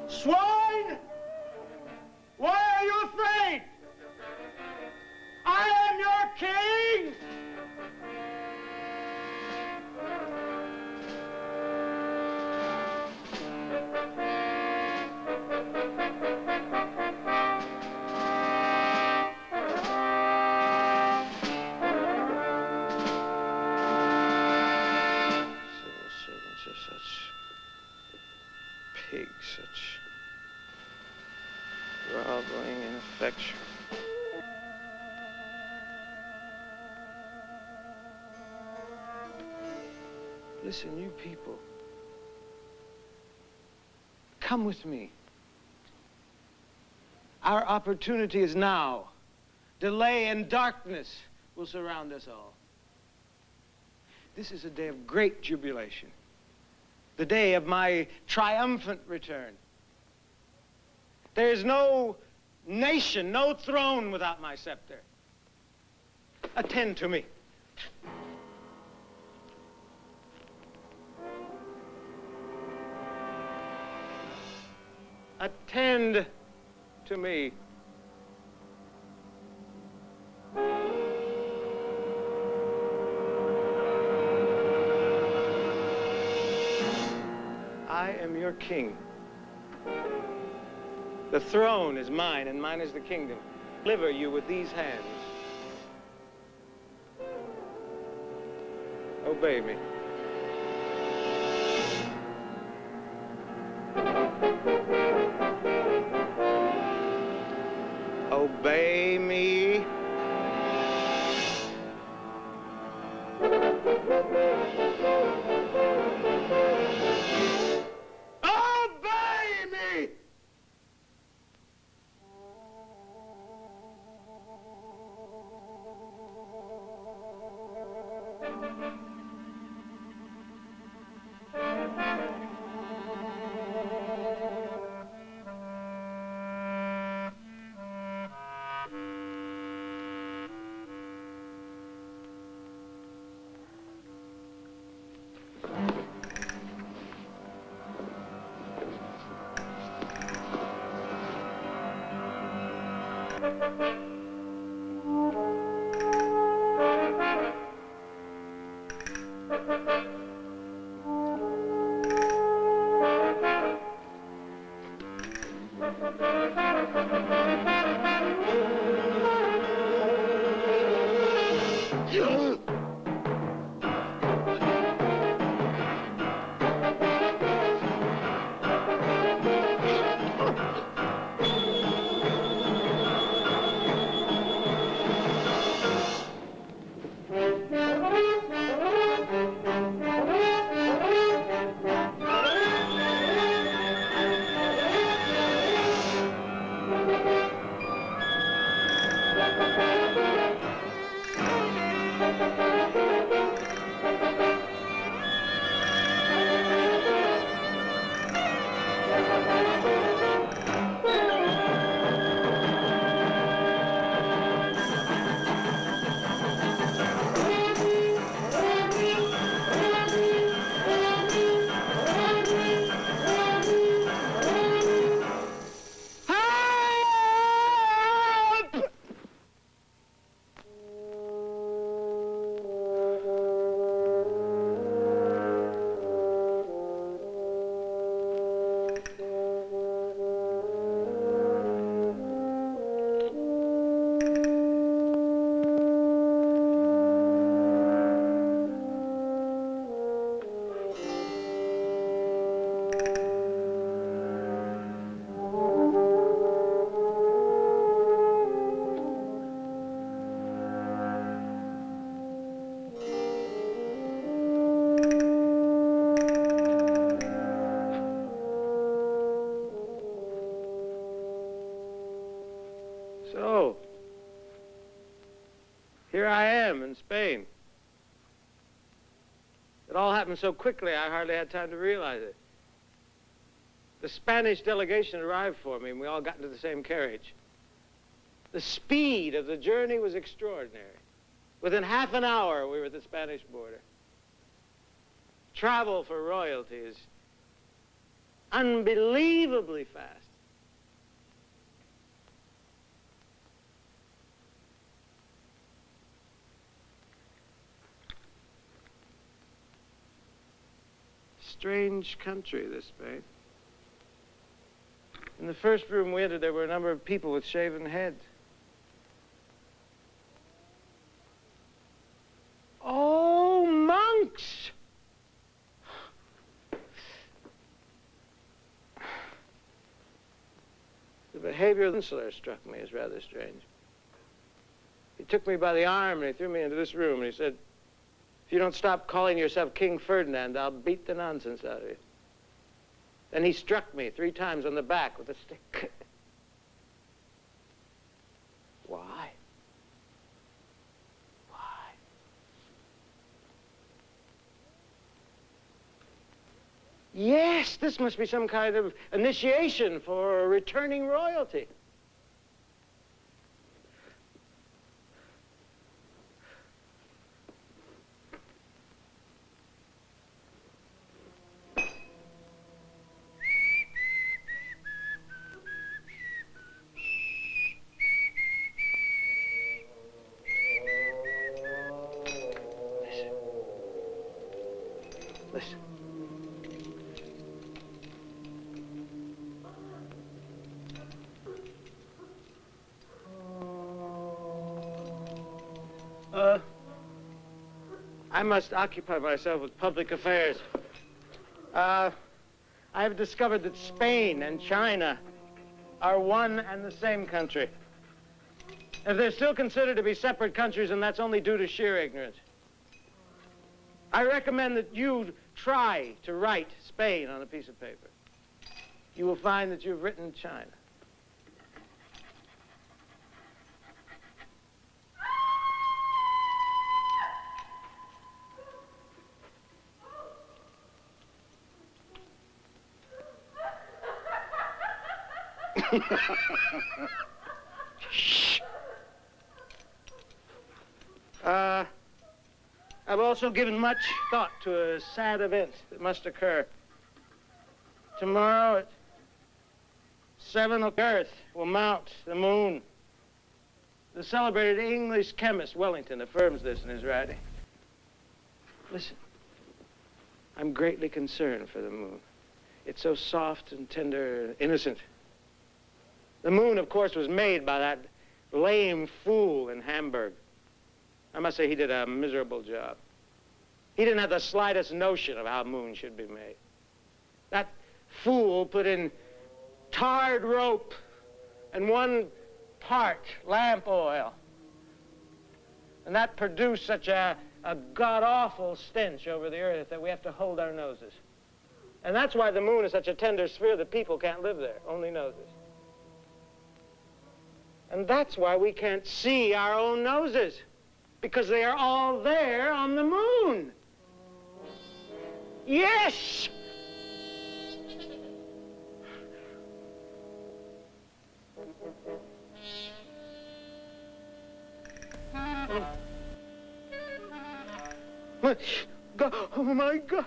Swine! Why are you afraid? I am your king! Civil servants are such pigs, such groveling ineffectual. Listen, you people. Come with me. Our opportunity is now. Delay and darkness will surround us all. This is a day of great jubilation. The day of my triumphant return. There is no nation, no throne without my scepter. Attend to me. Attend to me. I am your king. The throne is mine, and mine is the kingdom. Deliver you with these hands. Obey me. Obey me. Obey me! in Spain. It all happened so quickly, I hardly had time to realize it. The Spanish delegation arrived for me, and we all got into the same carriage. The speed of the journey was extraordinary. Within half an hour, we were at the Spanish border. Travel for royalty is unbelievably fast. Strange country, this Spain. In the first room we entered, there were a number of people with shaven heads. Oh, monks! The behavior of the chancellor struck me as rather strange. He took me by the arm and he threw me into this room and he said, "If you don't stop calling yourself King Ferdinand, I'll beat the nonsense out of you." Then he struck me 3 times on the back with a stick. Why? Why? Yes, this must be some kind of initiation for returning royalty. Listen. I must occupy myself with public affairs. I have discovered that Spain and China are one and the same country. If they're still considered to be separate countries, then that's only due to sheer ignorance. I recommend that you try to write Spain on a piece of paper. You will find that you've written China. Shh. I've also given much thought to a sad event that must occur. Tomorrow at 7 o'clock, Earth will mount the moon. The celebrated English chemist Wellington affirms this in his writing. Listen, I'm greatly concerned for the moon. It's so soft and tender and innocent. The moon, of course, was made by that lame fool in Hamburg. I must say he did a miserable job. He didn't have the slightest notion of how a moon should be made. That fool put in tarred rope and 1 part lamp oil. And that produced such a god-awful stench over the earth that we have to hold our noses. And that's why the moon is such a tender sphere that people can't live there, only noses. And that's why we can't see our own noses, because they are all there on the moon. Yes! God, oh my God.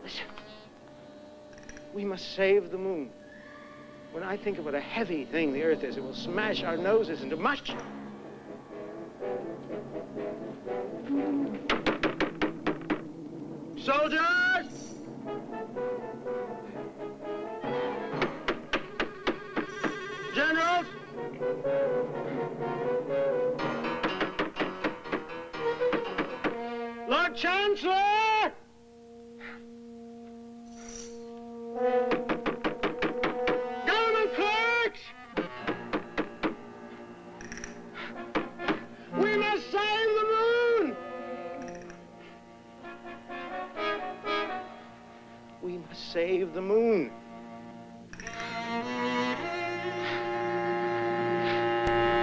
Listen, we must save the moon. When I think of what a heavy thing the Earth is, it will smash our noses into mush. Soldiers! Generals! Lord Chancellor! Government clerks! We must save the moon! We must save the moon.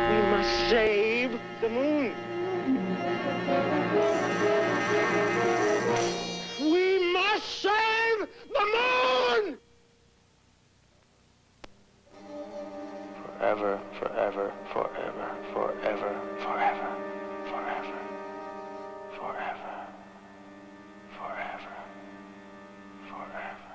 We must save the the moon. We must save the moon! Forever, forever, forever, forever, forever, forever, forever, forever, forever.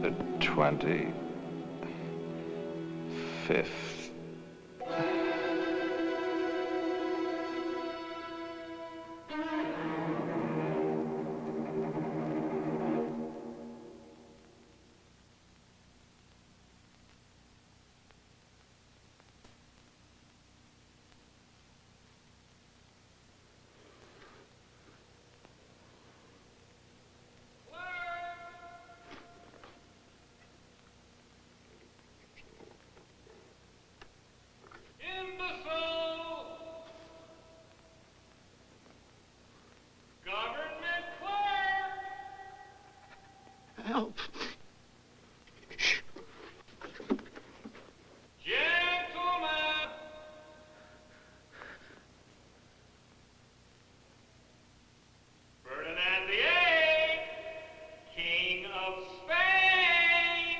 The 25th. Imbecile! Government clerk! Help. Gentlemen! Ferdinand VIII, King of Spain!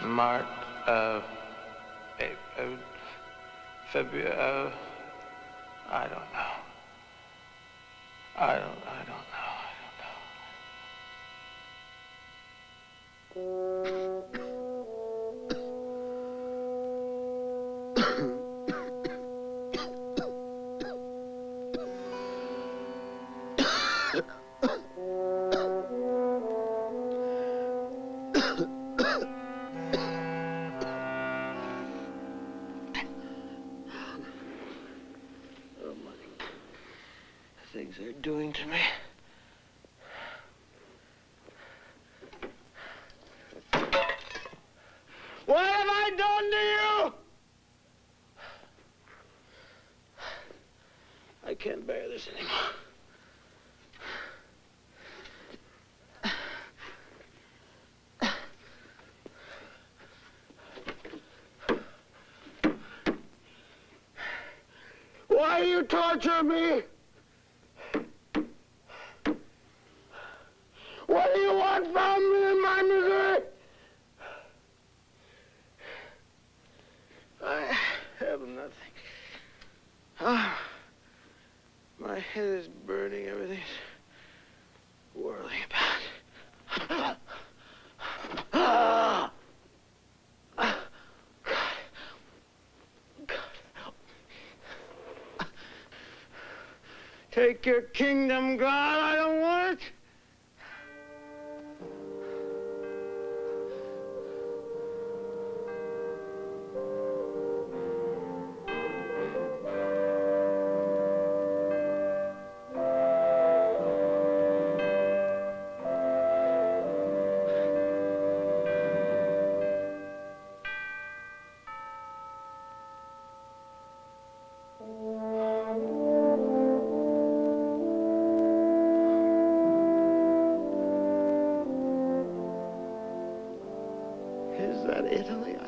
March, April, February, I don't know. I don't know. Things they're doing to me. What have I done to you? I can't bear this anymore. Why do you torture me? What do you want from me in my misery? I have nothing. Ah, my head is burning. Everything's whirling about. Ah! God, help me. Take your kingdom, God. I don't want it.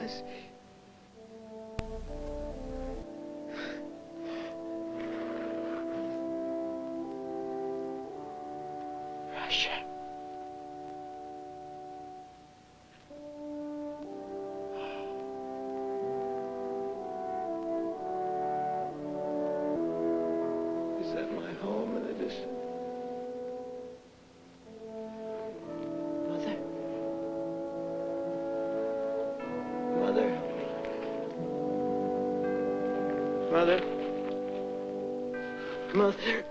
Yes. Russia. Is that my home in the distance? Mother? Mother? Mother? Mother?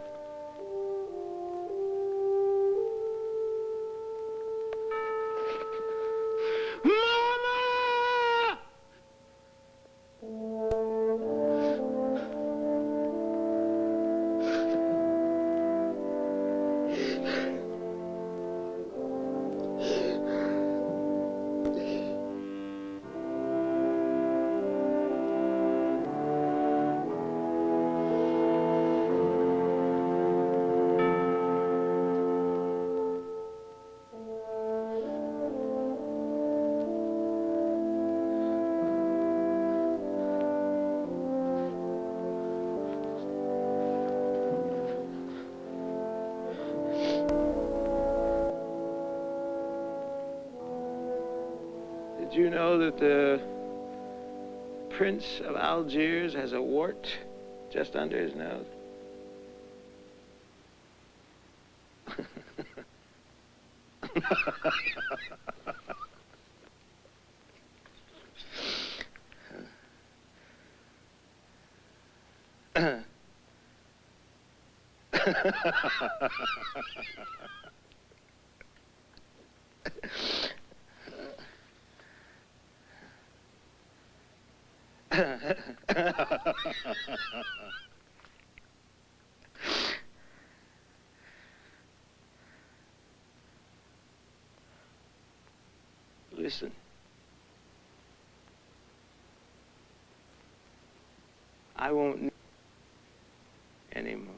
Mama! Did you know that the Prince of Algiers has a wart just under his nose? Listen. I won't need anymore.